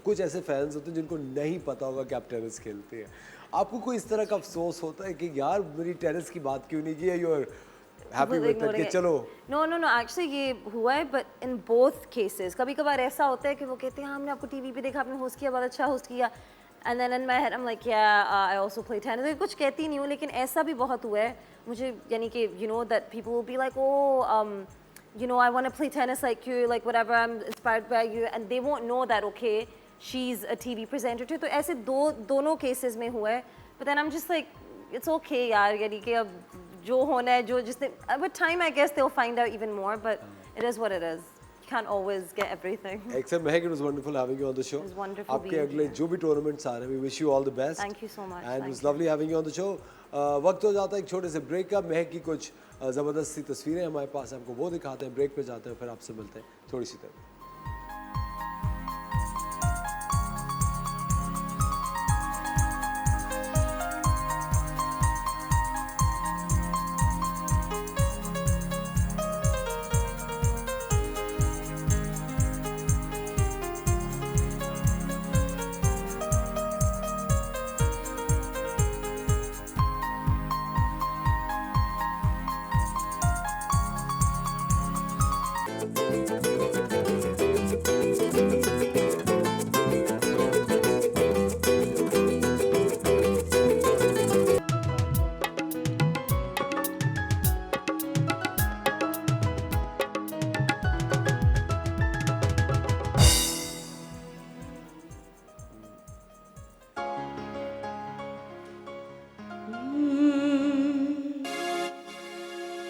कुछ ऐसे फैंस होते हैं जिनको नहीं पता होगा कि आप टेनिस खेलती हैं. आपको कोई इस तरह का अफसोस होता है कि यार मेरी टेनिस की बात क्यों नहीं की है? You're happy with it कि चलो. No, actually ये हुआ है, but in both cases कभी कभार ऐसा होता है कि वो कहते हैं हमने आपको टीवी पे देखा, आपने होस्ट किया, बहुत अच्छा होस्ट किया. And then in my head I'm like yeah, I also play tennis. कुछ कहती नहीं हूँ लेकिन ऐसा भी बहुत हुआ है मुझे, यानी कि that people will be like oh I want to play tennis like you, like whatever, I'm inspired by you, and they won't know that okay she's a TV presenter too. तो ऐसे दोनों cases में हुआ है. But then I'm just like it's okay यार, यानी कि अब जो होना है जो जिसने, with time I guess they'll find out even more, but it is what it is. Can't always get everything. Except Mehak, it was wonderful having you on the show. It was wonderful आपके being अगले here. जो भी tournaments आ रहे हैं, we wish you all the best. Thank you so much. And it Thank was you. lovely having you on the show. वक्त हो जाता है एक छोटे से ब्रेक का. महक की कुछ ज़बरदस्त सी तस्वीरें हमारे पास हैं, आपको वो दिखाते हैं. ब्रेक पे जाते हैं, फिर आपसे मिलते हैं थोड़ी सी देर.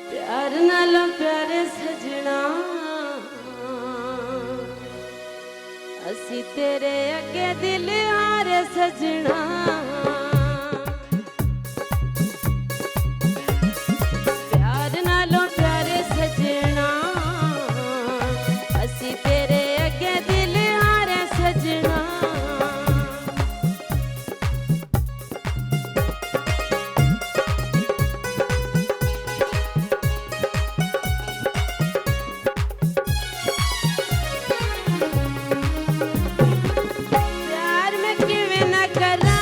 प्यार नालों प्यारे सजना असी तेरे अगे दिल हारे सजना प्यार नालों प्यारे सजना असी तेरे अगे दिल हारे सजना प्यार में किवें ना करा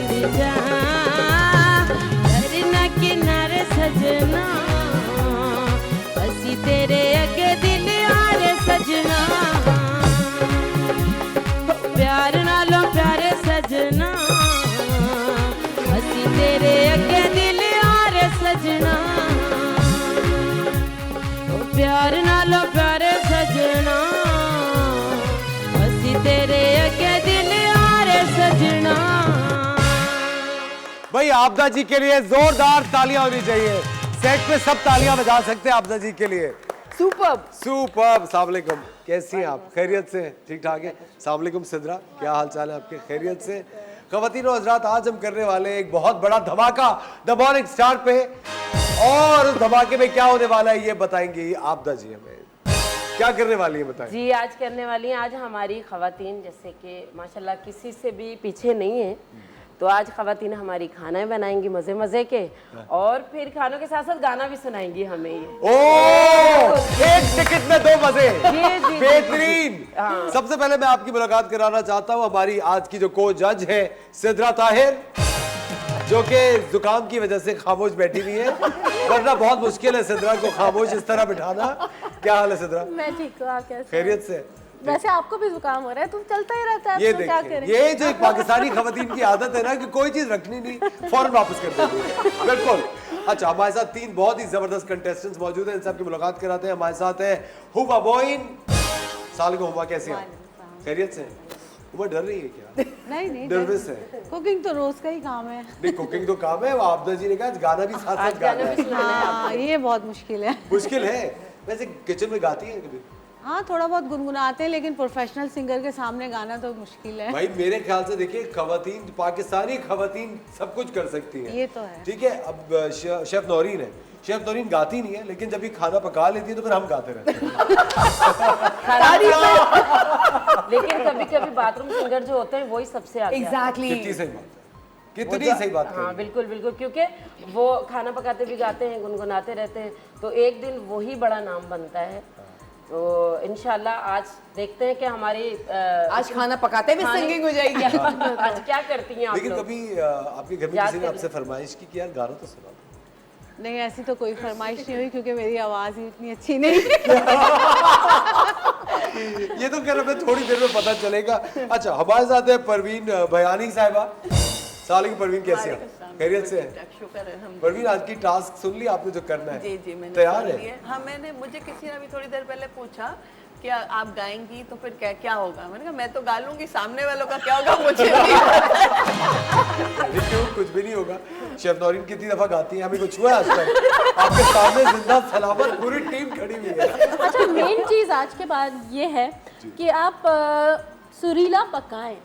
उड़ जा दरिया किनारे सजना बसी तेरे अगे दिल यार सजना प्यार नालों प्यारे सजना बसी तेरे अगे दिल यार सजना प्यार नालों प्यारे सजना बसी तेरे अगे दिल यार सजना। भाई आपदा जी के लिए जोरदार तालियां होनी चाहिए। सेट पे सब तालियां बजा सकते हैं आपदा जी के लिए। सुपर्ब। सुपर्ब। अस्सलाम वालेकुम, कैसी हैं आप? खैरियत से? ठीक ठाक है। अस्सलाम वालेकुम सिद्रा, क्या हाल चाल है आपके? खैरियत से? ख़वातीन और हज़रात, आज हम करने वाले हैं एक बहुत बड़ा धमाका द मॉर्निंग स्टार पे, और उस धमाके में क्या होने वाला है ये बताएंगी आपदा जी हमें। क्या करने वाली है बताएं। जी आज करने वाली हैं, आज हमारी ख़वातीन जैसे कि माशाल्लाह किसी से भी पीछे नहीं है, तो आज ख़वातीन हमारी खाना बनाएंगी मज़े मज़े के, और फिर खानों के साथ साथ गाना भी सुनाएंगी हमें ये। एक टिकट में दो मजे, जी, बेहतरीन। हाँ। सबसे पहले मैं आपकी मुलाकात कराना चाहता हूँ हमारी आज की जो को जज है सिद्रा ताहिर, जो कि जुकाम की वजह से खामोश बैठी हुई है, वरना बहुत मुश्किल है सिद्रा को खामोश इस तरह बिठाना। क्या हाल है सिद्रा? मैं ठीक हूँ, आप कैसे? खैरियत से? वैसे आपको भी जुकाम हो रहा है, तुम चलता ही रहता है, ये तो क्या देखिए, करें? ये जो एक पाकिस्तानी खवातीन की आदत है ना कि कोई चीज रखनी नहीं फौरन वापस कर देती है। बिल्कुल। अच्छा, हमारे साथ तीन बहुत ही जबरदस्त कंटेस्टेंट्स मौजूद हैं, इनसे आपकी मुलाकात कराते हैं। हमारे साथ है हुमा मोइन। साल को हुमा, कैसी हैं? खैरियत से? हुमा डर रही है क्या? नहीं नर्वस है? कुकिंग तो रोज का ही काम है। नहीं, कुकिंग तो काम है, वो आपदा जी ने कहा गाना भी साथ साथ गाना है। हाँ, ये बहुत मुश्किल है। मुश्किल है। वैसे किचन में गाती है कभी? हाँ, थोड़ा बहुत गुनगुनाते हैं, लेकिन प्रोफेशनल सिंगर के सामने गाना तो मुश्किल है। भाई मेरे ख्याल से देखिए, खवातीन, पाकिस्तानी खवातीन सब कुछ कर सकती हैं। ये तो है। ठीक है। अब शेफ नौरीन है, शेफ नौरीन गाती नहीं है, लेकिन जब भी खाना पका लेती है तो फिर हम गाते रहते हैं। लेकिन कभी कभी बाथरूम सिंगर जो होते हैं वही सबसे आगे आते हैं। एग्जैक्टली। कितनी सही बात है, कितनी सही बात हाँ है। बिल्कुल बिल्कुल, क्योंकि वो खाना पकाते भी गाते हैं, गुनगुनाते रहते हैं, तो एक दिन वही बड़ा नाम बनता है। तो इंशाल्लाह आज देखते हैं कि हमारी आज खाना पकाते भी सिंगिंग हो जाएगी। आज क्या करती हैं आप लेकिन लोग? कभी आपके घर में याद किसी ने कर आपसे फरमाइश की कि यार गाना तो सुना। नहीं, ऐसी तो कोई फरमाइश नहीं हुई, क्योंकि मेरी आवाज ही इतनी अच्छी नहीं। ये तो खैर हमें थोड़ी देर में पता चलेगा। अच्छा, हमारे साथ है परवीन बयानी साहिबा। सालिक परवीन, कैसी हैं? खैरियत से? शुक्र है हम। परवीन, आज की टास्क सुन ली आपने जो करना है? जी जी, मैंने तैयार सुन है? लिया। हाँ, मुझे किसी ने अभी थोड़ी देर पहले पूछा कि आप गाएंगी तो फिर क्या क्या होगा। मैंने कहा मैं तो गा लूंगी, सामने वालों का क्या होगा मुझे नहीं पता। क्यों, कुछ भी नहीं होगा। शेफ नौरीन कितनी दफा गाती है, हमें कुछ हुआ आज तक? आपके सामने जिंदा सलामत पूरी टीम खड़ी हुई है। अच्छा, मेन चीज आज के बाद ये है कि आप सुरीला पकाएं।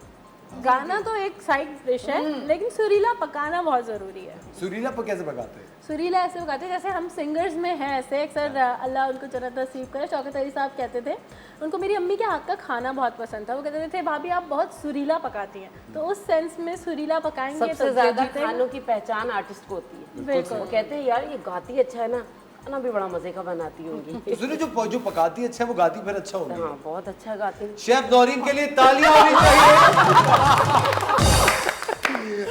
गाना तो एक साइड डिश है, लेकिन सुरीला पकाना बहुत जरूरी है। सुरीला पर कैसे पकाते हैं? सुरीला ऐसे पकाते हैं जैसे हम सिंगर्स में हैं, ऐसे अक्सर अल्लाह उनको जन्नत नसीब करे, शौकत अली साहब कहते थे, उनको मेरी अम्मी के हाथ का खाना बहुत पसंद था। वो कहते थे भाभी आप बहुत सुरीला पकाती हैं, तो उस सेंस में सुरीला पकाएंगे सबसे तो ज्यादा जीतेगा। खानों की पहचान आर्टिस्ट को होती है। बिल्कुल। वो कहते हैं यार ये गाती अच्छा है ना, खाना भी बड़ा मजे का बनाती होंगी। तो सुनिए, जो पकाती अच्छा है वो गाती फिर अच्छा होगी। हाँ बहुत अच्छा गाती हूँ। शेफ नौरीन के लिए तालियां होनी चाहिए।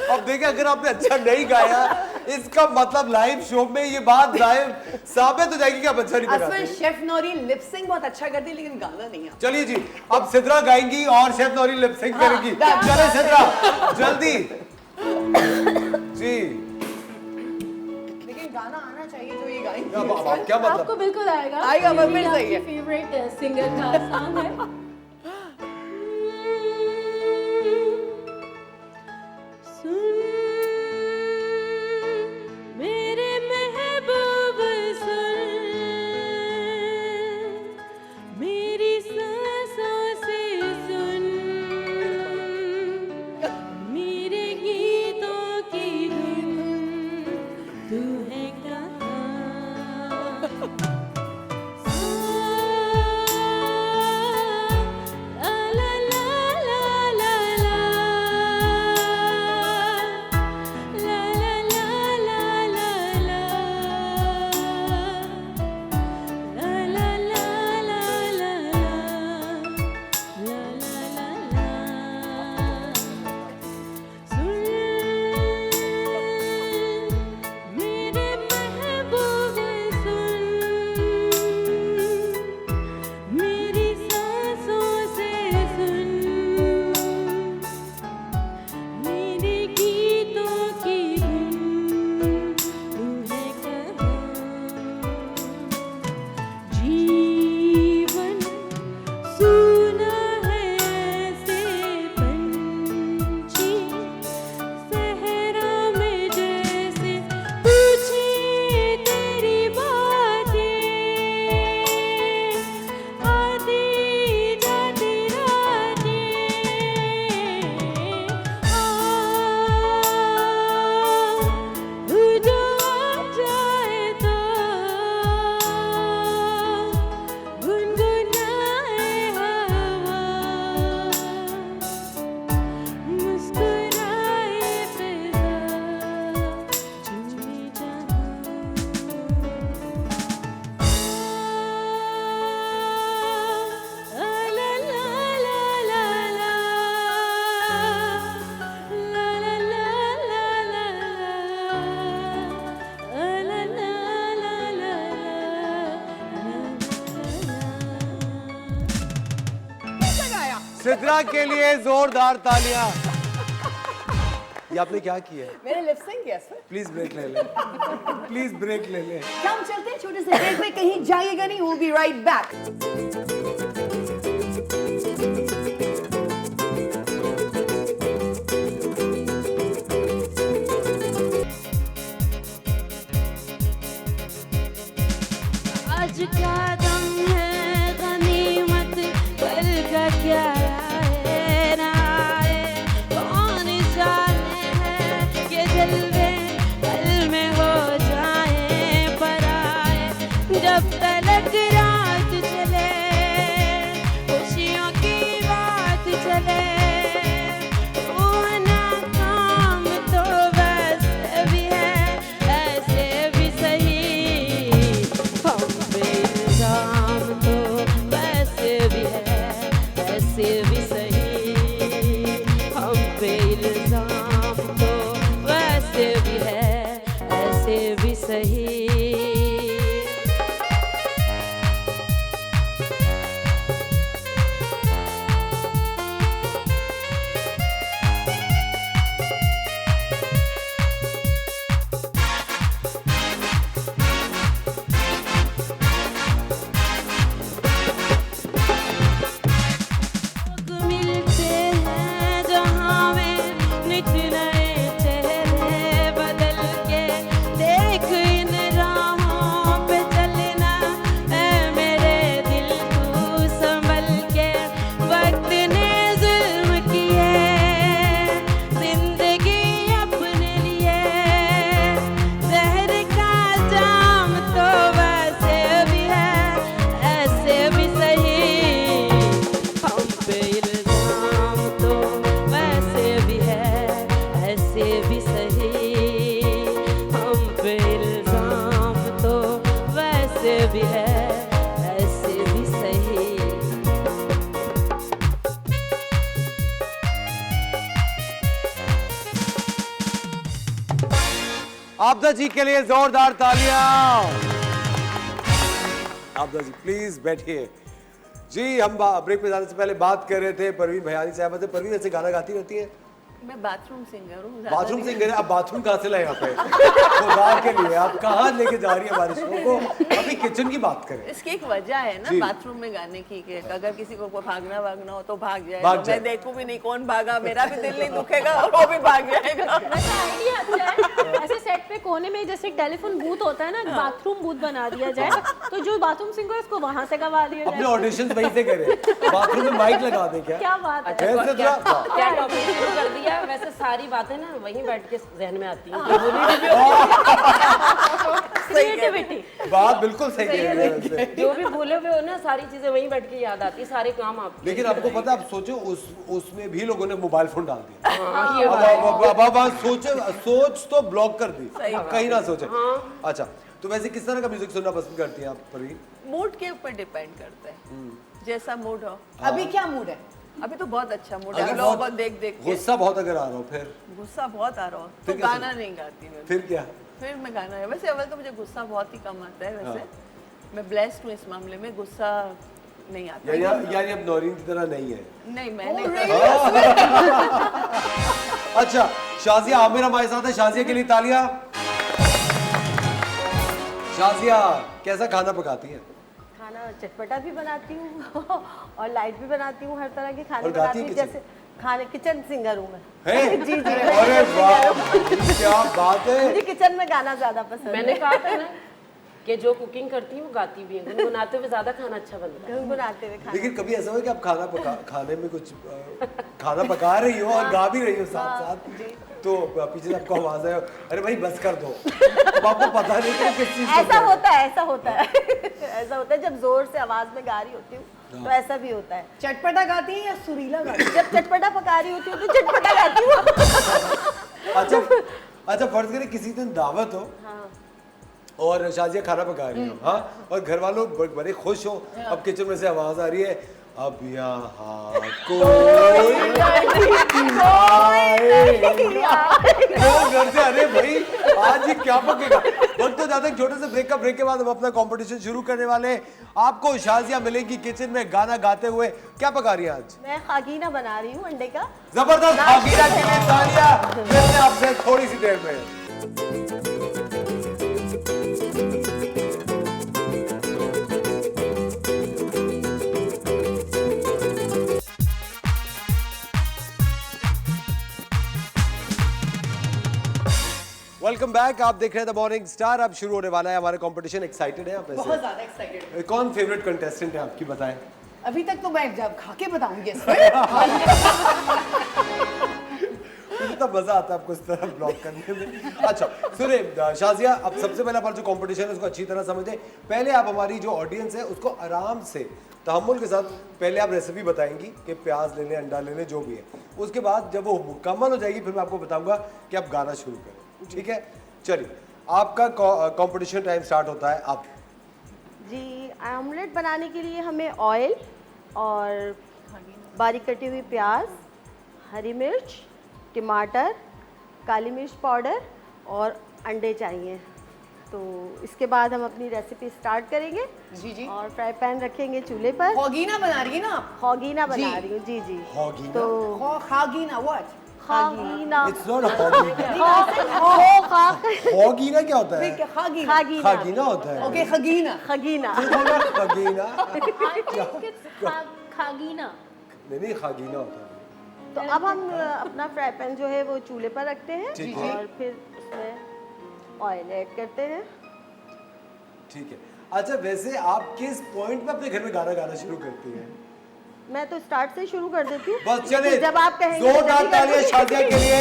अब देखिए, अगर आपने अच्छा नहीं गाया, इसका मतलब लाइव शो में ये बात लाइव साबित हो जाएगी कि आप अच्छा नहीं असफर, गाते। शेफ नौरीन लिपसिंग बहुत अच्छा करती है, लेकिन गाना नहीं आता। चलिए जी, अब सिद्रा गाएंगी और शेफ नौरीन लिपसिंग करेगी। चले सिद्रा, जल्दी जी। लेकिन गाना आना चाहिए जो ये गाएंगी। अब क्या मतलब? आपको बिल्कुल आएगा। आएगा, ये फिर भी सही है। आपकी फेवरेट सिंगर का सॉन्ग है। मेरे महबूब सुन, मेरी सांसों से सुन, मेरे गीतों की धुन तू है कहाँ। सिद्रा के लिए जोरदार तालियां। ये आपने क्या किया है? मैंने लिप सिंक किया सर। प्लीज ब्रेक ले ले, प्लीज ब्रेक ले ले। क्या हम चलते हैं छोटे से ब्रेक में, कहीं जाइएगा नहीं, we'll be right back। आज का दम है गनीमत, कल का क्या आए ना आए, कौन जाने है ये जलवे पल में हो जाए पर आए। जब तलक रात चले, खुशियों की बात चले, वो नाकाम तो वैसे भी है, ऐसे भी सही। हम पे इल्जाम तो वैसे भी है, ऐसे भी सही। हम पे इल्जाम तो वैसे भी है, ऐसे भी सही। लोग मिलते हैं जहाँ में नित नए चेहरे बदल के, देख इन राहों पे चलना है मेरे दिल तू संभल के। वक्त ने जुल्म किए जिंदगी अपने लिए, जहर का जाम तो वैसे भी है, ऐसे भी सही। हम पे इल्जाम तो वैसे भी है, ऐसे भी सही। हम पे इल्जाम तो वैसे भी है, ऐसे भी सही। आपदा जी के लिए जोरदार तालियां। आपदा जी प्लीज बैठिए। जी हम ब्रेक पे जाने से पहले बात कर रहे थे परवीन भयानी साहब से। परवीन ऐसे गाना गाती रहती है? मैं बाथरूम सिंगर हूँ। बाथरूम सिंगर है। अब बाथरूम कहाँ से लाए यहाँ पे खुदा के लिए? आप कहाँ लेके जा रही है हमारे शो को? अभी किचन की बात करें। इसकी एक वजह है ना जी। बाथरूम में गाने की, कि अगर किसी को भागना वागना हो तो भाग जाए, भाग तो जाए। मैं देखूं भी नहीं कौन भागा, मेरा भी दिल नहीं दुखेगा और वो भी भाग जाएगा। वैसे आइडिया अच्छा है। ऐसे सेट पे कोने में जैसे टेलीफोन बूथ होता है ना, बाथरूम बूथ बना दिया जाए, तो जो बाथरूम सिंगर है उसको वहां से गवा दिया अपने जाए। ऑडिशन वहीं से करें। बाथरूम में माइक लगा दें क्या? क्या बात है। वैसे क्या तो क्या टॉपिक शुरू कर दिया? वैसे सारी बातें ना वहीं बैठ के जहन में आती हैं। क्रिएटिविटी। बात बिल्कुल सही कह रही है वैसे। जो भी भूले हुए हो ना, सारी चीजें वहीं बैठ के याद आती, सारे काम आप। लेकिन आपको पता, आप सोचो उसमें भी लोगों ने मोबाइल फोन डाल दिया। ये अब सोच तो ब्लॉक कर दी, कहीं ना सोचे। अच्छा, तो वैसे किस तरह का म्यूजिक सुनना पसंद करती हैं आप परवीन? मूड के ऊपर डिपेंड करता है, जैसा मूड हो। अभी क्या मूड है? अभी तो बहुत अच्छा मूड है, अगर लोगों को बहुत देख देख के गुस्सा बहुत अगर आ रहा हो फिर गुस्सा बहुत आ रहा हो तो फिर क्या गाना नहीं गाती मैं। फिर क्या? फिर मैं गाना है। वैसे अव्वल तो मुझे गुस्सा बहुत ही कम आता है। वैसे मैं ब्लेस्ड हूँ इस मामले में, गुस्सा नहीं आता। यानी अब नौरीन की तरह नहीं है। नहीं, मैं नहीं। अच्छा, शाजिया आमिर हमारे साथ है। शाजिया के लिए तालियां। शाजिया कैसा खाना पकाती है? खाना चटपटा भी बनाती हूँ और लाइट भी बनाती हूँ, हर तरह के खाने और गाती बनाती हूँ। किचन? जैसे खाने किचन सिंगर हूँ मैं। है? जी जी, अरे वाह, क्या बात है। मुझे किचन में गाना ज्यादा पसंद है। मैंने कहा था ना कि जो कुकिंग करती है वो गाती भी है, गुनगुनाते हुए ज्यादा खाना अच्छा बनता है। गुनगुनाते हुए खाना। लेकिन कभी ऐसा हो कि आप खाने में कुछ खाना पका रही हो और गा भी रही हो साथ साथ, तो पीछे से आपको आवाज आए, अरे भाई बस कर दो। अब आपको पता नहीं कि किस चीज ऐसा होता है, ऐसा होता है ऐसा होता है जब जोर से आवाज में गा रही होती हूँ तो ऐसा भी होता है। चटपटा गाती है या सुरीला गाती है? जब चटपटा पका रही होती हूँ तो चटपटा गाती हूँ। अच्छा, फर्ज करें किसी दिन दावत हो और शाजिया खाना पका रही हो, हाँ, और घर वालों बड़े खुश हो, अब किचन में से आवाज आ रही है, अब यहाँ कोई आए। घर से, अरे भाई आज ये क्या पकेगा। वक्त तो जाते हैं छोटे से ब्रेक का। ब्रेक के बाद हम अपना कंपटीशन शुरू करने वाले हैं। आपको शाजिया मिलेंगी किचन में गाना गाते हुए। क्या पका रही है आज? मैं खागीना बना रही हूँ अंडे का। जबरदस्त। खागीना के लिए तालियां। मिलते हैं आपसे थोड़ी सी देर में। Welcome back. आप देख रहे हैं द मॉर्निंग स्टार। अब शुरू होने वाला है हमारा कंपटीशन। एक्साइटेड हैं आप? बहुत ज्यादा एक्साइटेड। कौन फेवरेट कंटेस्टेंट है आपकी, बताएं। अभी तक तो मैं जब खा के बताऊंगी इसमें। इतना मजा आता है आपको इस तरह ब्लॉग करने में। अच्छा सुनिए शाजिया, अब सबसे पहले हमारा जो कंपटीशन है उसको अच्छी तरह समझे। पहले आप हमारी जो ऑडियंस है उसको आराम से तहम्मुल के साथ पहले आप रेसिपी बताएंगी कि प्याज ले लें, अंडा ले लें, जो भी है। उसके बाद जब वो मुकम्मल हो जाएगी फिर मैं आपको बताऊंगा कि आप गाना शुरू करें। ठीक है, चलिए आपका कंपटीशन टाइम स्टार्ट होता है अब। जी, ऑमलेट बनाने के लिए हमें ऑयल और बारीक कटी हुई प्याज, हरी मिर्च, टमाटर, काली मिर्च पाउडर और अंडे चाहिए। तो इसके बाद हम अपनी रेसिपी स्टार्ट करेंगे। जी जी। और फ्राई पैन रखेंगे चूल्हे पर। खागीना बना रही है ना आप? खागीना बना जी। रही हूँ। जी जी। खागीना? तो खागीना व्हाट? खागीना। इट्स नॉट खागीना। खागीना क्या होता है? खागीना। खागीना। खागीना होता है। ओके, खागीना। खागीना। खागीना खागीना। नहीं, खागीना होता है। तो अब हम अपना फ्राई पैन जो है वो चूल्हे पर रखते हैं जी, जी। और फिर उसमें ऑयल ऐड करते हैं। ठीक है। अच्छा वैसे आप किस पॉइंट पे अपने घर में गाना गाना शुरू करती हैं? मैं तो स्टार्ट से शुरू कर देती हूँ। बस चले, जब आप कहेंगे जोरदार तभी तालियां करूँगी। शाजिया के लिए।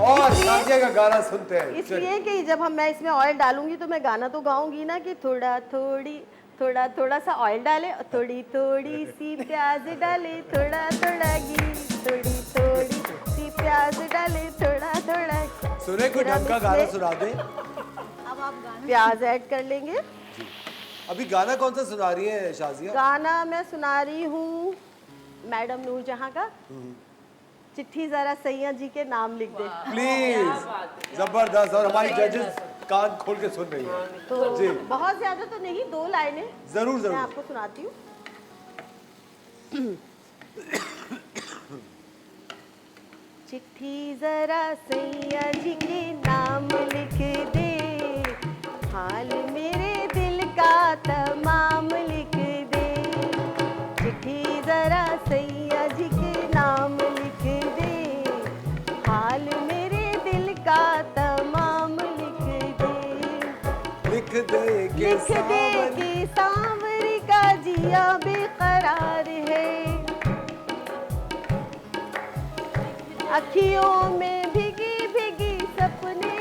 और शाजिया का गाना सुनते हैं। इसलिए कि जब मैं इसमें ऑयल डालूंगी तो मैं गाना तो गाऊंगी ना कि थोड़ा थोड़ी थोड़ा थोड़ा सा ऑयल डाले, थोड़ी थोड़ी सी प्याज डाले, थोड़ा थोड़ा घी, थोड़ी थोड़ी सी प्याज डाले, थोड़ा थोड़ा। सुने कोई ढंग का गाना सुना दे। अब आप प्याज ऐड कर लेंगे। अभी गाना कौन सा सुना रही है शाजिया? गाना मैं सुना रही हूँ मैडम नूरजहां का चिट्ठी जरा सैया जी के नाम लिख दे। प्लीज। जबरदस्त। और हमारी जजेस कान खोल के सुन रही है। तो जी बहुत ज्यादा तो नहीं, 2 लाइनें जरूर मैं जरूर। आपको सुनाती हूँ। चिट्ठी जरा सैया जी के नाम लिख दे, हाल मेरे दिल का तमाम लिख दे। चिट्ठी जरा सैया जी के नाम लिख दे, हाल मेरे दिल का तमाम लिख दे। लिख दे के लिख दे कि सांवरी का जिया बेकरार है, अखियों में भीगी भीगी सपने।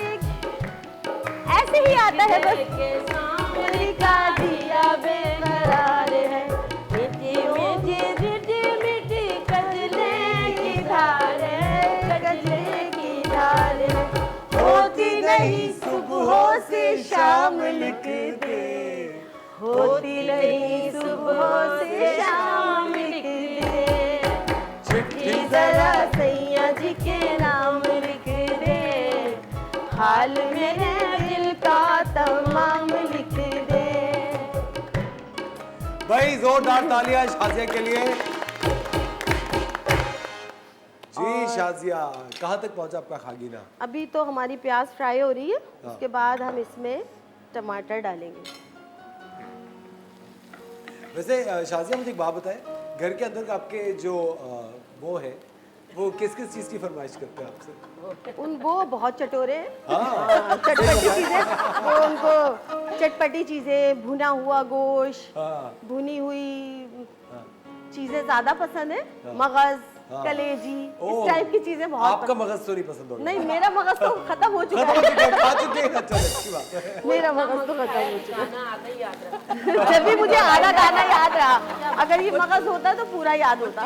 ऐसे ही आता है बस। सांवरी का जिया बेकरार है, मीठी मीठी मीठी कजले की धार है, कजले की धार है। होती नहीं सुबह से शाम लिख दे, होती नहीं सुबह से शाम लिख दे। चिट्ठी जरा सैया जी के नाम लिख दे, हाल मेरे दिल का तमाम लिख दे। भाई जोरदार तालियां शाजिया के लिए। जी शाजिया, कहाँ तक पहुंचा आपका खागीना? अभी तो हमारी प्याज फ्राई हो रही है, उसके बाद हम इसमें टमाटर डालेंगे। वैसे शाजिया मुझे एक बात बताएं, घर के अंदर आपके जो वो है वो किस किस चीज़ की फरमाइश करते हैं आपसे? वो बहुत चटोरे हैं। हाँ। चटपटी चीजें, वो उनको चटपटी चीजें, भुना हुआ गोश्त, हाँ। भुनी हुई चीजें ज्यादा पसंद है। मगज, कलेजी, इस टाइप की चीजें बहुत आपका मगज तो नहीं पसंद होगा? नहीं, मेरा मगज तो खत्म हो चुका खत्म हो चुका है, है। खा चुके हैं। अच्छा अच्छी बात है। मेरा मगज तो खत्म हो चुका गाना आधा ही याद रखा। है। जब भी मुझे आधा गाना याद रहा, अगर ये मगज होता तो पूरा याद होता।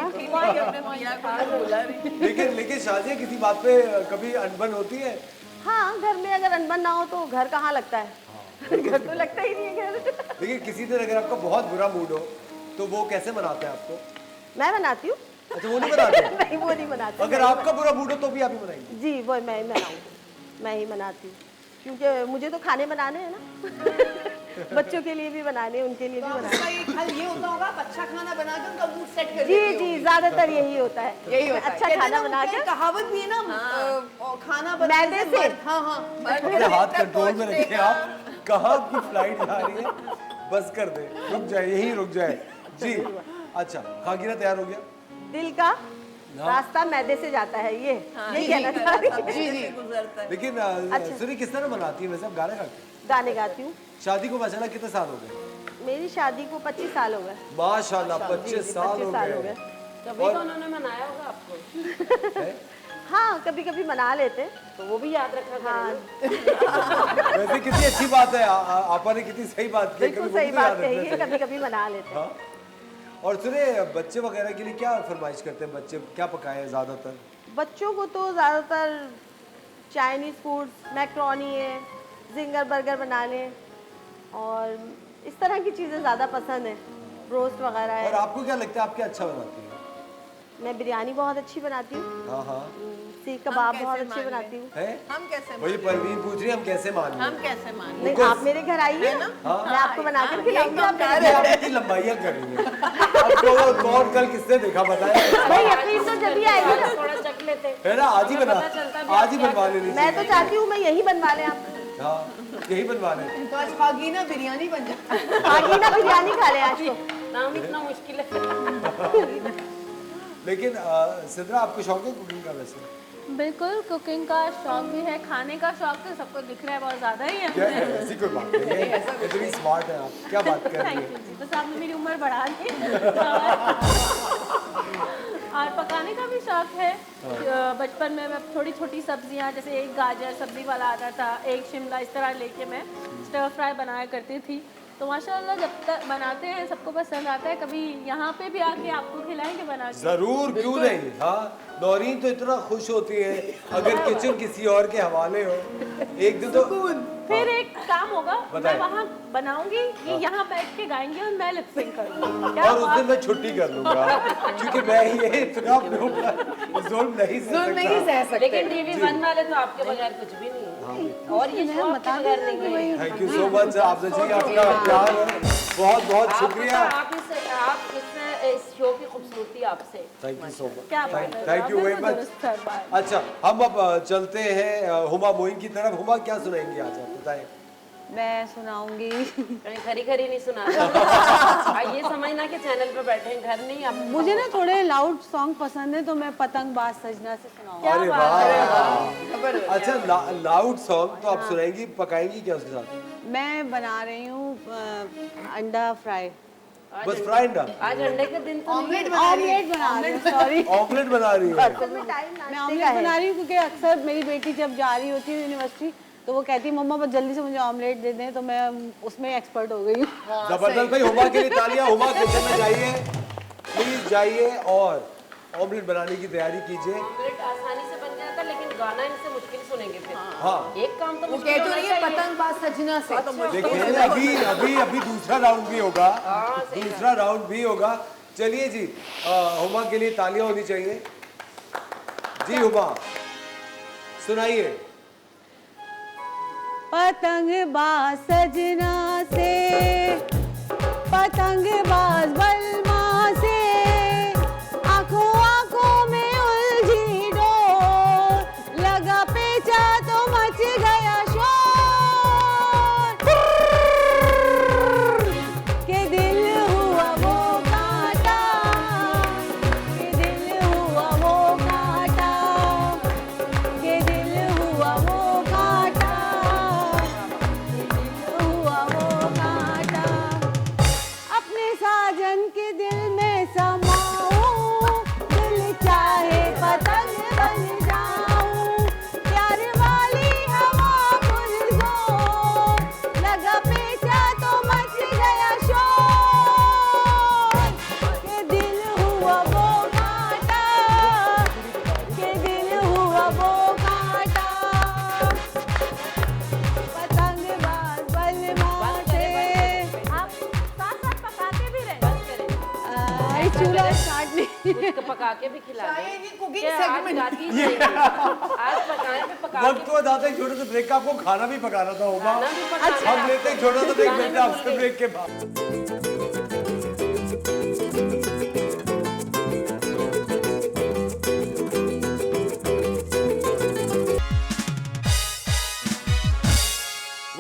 लेकिन शाजिया किसी बात पे कभी अनबन होती है? हाँ, घर में अगर अनबन ना हो तो घर कहाँ लगता है। घर तो लगता ही नहीं है घर। लेकिन किसी दिन अगर आपका बहुत बुरा मूड हो तो वो कैसे मनाते हैं आपको? मैं बनाती हूँ। अच्छा वो नहीं बनाते? नहीं, वो नहीं बनाते। अगर आपका बुरा मूड हो तो भी आप ही बनाएंगे? जी, वो मैं ही बनाऊंगी, मैं ही बनाती हूँ। क्योंकि मुझे तो खाने बनाने हैं ना बच्चों के लिए भी बनाने, उनके लिए भी बनाने। आपका ये ख्याल ये होता होगा आप अच्छा खाना बना के उनका मूड सेट कर जी देती जी, होंगी। ज्यादातर यही होता है। यही होता है। अच्छा कहते हैं खाना ना, बना उनकी के कहावत भी है ना, खाना मैदे से। हाँ हाँ अपने हाथ कंट्रोल में रखे आप। कहाँ आपकी फ्लाइट जा रही है, बस कर दे, रुक जाए, यही रुक जाए जी। अच्छा, खागिरा तैयार हो गया। दिल का रास्ता मैदे से जाता है, ये कहना चाह रही हूँ। जी जी गुजरता है। लेकिन सुनी किस तरह बनाती है वैसे, आप गाना गाती हैं? गाने गाती हूँ। शादी को माशाल्लाह कितने साल हो गए? मेरी शादी को 25 साल हो गए। माशाल्लाह 25 साल हो गए। कभी तो उन्होंने मनाया होगा आपको। हाँ, कभी कभी मना लेते। तो वो भी याद रखा हाँ, करें। वैसे कितनी अच्छी बात है, आपा ने कितनी सही बात की। बिल्कुल सही बात कही है, कभी कभी मना लेते। हाँ। और सुने, बच्चे वगैरह के लिए क्या फरमाइश करते हैं बच्चे, क्या पकाए हैं ज्यादातर? बच्चों को तो ज़्यादातर चाइनीज़ फूड, मैक्रोनी है, जिंगर बर्गर बना लें और इस तरह की चीज़ें ज़्यादा पसंद है, रोस्ट वगैरह और है। आपको क्या लगता है आप क्या अच्छा बनाती हैं? मैं बिरयानी बहुत अच्छी बनाती हूँ, हाँ हाँ सीख कबाब कैसे बहुत अच्छे मान बनाती हूँ। है। हम कैसे वही परवीन पूछ रही है, हम कैसे मान लें? हम कैसे मान नहीं, आप मेरे घर आइए, मैं आपको बना कर खिलाऊंगी। आप मेरे ये आप इतनी लंबाइयाँ करेंगे। अब तो कौन कल किसने देखा बताया? नहीं, यकीन तो जब भी आएगी ना। थोड़ा चख लेते। है ना, आज ही बना, आज ही बनवा लेनी मैं तो चाहती हूँ मैं यही बनवा लें आप। हाँ, यही बनवा लें। तो आज खागीना बिरयानी बन जाए। आगे ना बिरयानी खा लें आज तो। नाम इतना मुश्किल है। लेकिन सिद्रा, आपको शौक है कुकिंग का वैसे? बिल्कुल, कुकिंग का शौक भी है, खाने का शौक तो सबको दिख रहा है बहुत ज़्यादा ही है। क्या ऐसी कोई बात नहीं है, इतनी स्मार्ट है आप, क्या बात कर रही थैंक है? यू जी, बस आपने मेरी उम्र बढ़ा दी। और पकाने का भी शौक है। बचपन में मैं थोड़ी छोटी सब्जियां, जैसे एक गाजर सब्जी वाला आता था, एक शिमला, इस तरह लेके मैं स्टर फ्राई बनाया करती थी। तो माशाल्लाह जब तक बनाते हैं सबको पसंद आता है। कभी यहाँ पे भी आके आपको खिलाएंगे बना के। जरूर, क्यों नहीं। हाँ, नौरीन तो इतना खुश होती है अगर किचन किसी और के हवाले हो। एक दिन तो फिर एक काम होगा, मैं बताएं। वहाँ बनाऊंगी, ये यहाँ बैठ के गाएंगे और मैं लिपसिंग करूंगी। क्या और उस बात दिन मैं छुट्टी कर लूंगा क्योंकि मैं ये इतना अपने ऊपर जुल्म नहीं सह सकता। लेकिन टीवी बंद वाले तो आपके बगैर कुछ भी नहीं है। और ये शो आपके बगैर नहीं है। थैंक यू सो मच आपने जी, आपका प्यार है, बहुत बहुत शुक्रिया। आप इस शो की खूबसूरती आपसे। थैंक यू सो मच, क्या बात है, थैंक यू आपने वेरी तो मच। दुरुस्त फरमाया। अच्छा, हम अब चलते हैं हुमा मोइन की तरफ। हुमा, क्या सुनाएंगे आज आप, बताएं। मैं सुनाऊंगी। कहीं खरी खरी नहीं सुना। ये समझना कि चैनल पे बैठे हैं, घर नहीं। आप मुझे ना थोड़े लाउड सॉन्ग पसंद है, तो मैं पतंगबाज सजना से सुनाऊंगी। अरे वाह, अच्छा लाउड सॉन्ग तो आप सुनाएंगी, पकाएंगी क्या उसके साथ? मैं बना रही हूँ अंडा फ्राई। बस फ्राई अंडा? आज अंडे के दिन तो ऑमलेट बना रही है। बना रही हूँ, सॉरी। ऑमलेट बना रही है? मैं ऑमलेट बना रही हूँ क्योंकि अक्सर मेरी बेटी जब जा रही होती है यूनिवर्सिटी तो वो कहती है मम्मा बस जल्दी से मुझे ऑमलेट दे दें, तो मैं उसमें एक्सपर्ट हो गई हूँ। जबरदस्त भाई, हुमा के लिए तालियां। हुमा किचन में जाइए, प्लीज जाइए और ऑमलेट बनाने की तैयारी कीजिए। ऑमलेट आसानी से बन जाता, लेकिन गाना इनसे मुश्किल सुनेंगे फिर। हाँ, एक काम तो वो मुश्किल कह तो होना रही है चाहिए। पतंगबाज सजना से। तो मुझे देखिए अभी अभी अभी दूसरा राउंड भी होगा, दूसरा राउंड भी होगा। चलिए जी, हुमा के लिए तालियां होनी चाहिए जी। हुमा, सुनाइए। पतंगबाज सजना से, पतंगबाज बलमा से, आंखों आंखों में उलझी डोर, लगा पेचा तो मच गया शोर, के दिल हुआ वो कांटा, के दिल हुआ वो कांटा, के दिल हुआ वो कांटा, के दिल हुआ वो कांटा, अपने साजन के दिल में समाऊं, दिल चाहे पतंग बन जाऊं, प्यार वाली हवा गुलज़ोर, लगा पेचा तो मच गया शोर, के दिल हुआ वो कांटा, के दिल हुआ वो कांटा, पतंगबाज बलमा से। आप साथ साथ पकाते भी रहे। चूल्हा स्टार्ट नहीं कुछ पका के भी खिला चाय दे की कुकिंग क्या आज सेगमेंट गाती ही नहीं है। आज पकाने पे पका वक्त तो जाते हैं छोटे से ब्रेक का, आपको खाना भी पकाना था होगा। खाना भी पकाना हम लेते हैं छोटा सा ब्रेक, गाने मिलते हैं भी आपसे भूल ब्रेक के बाद।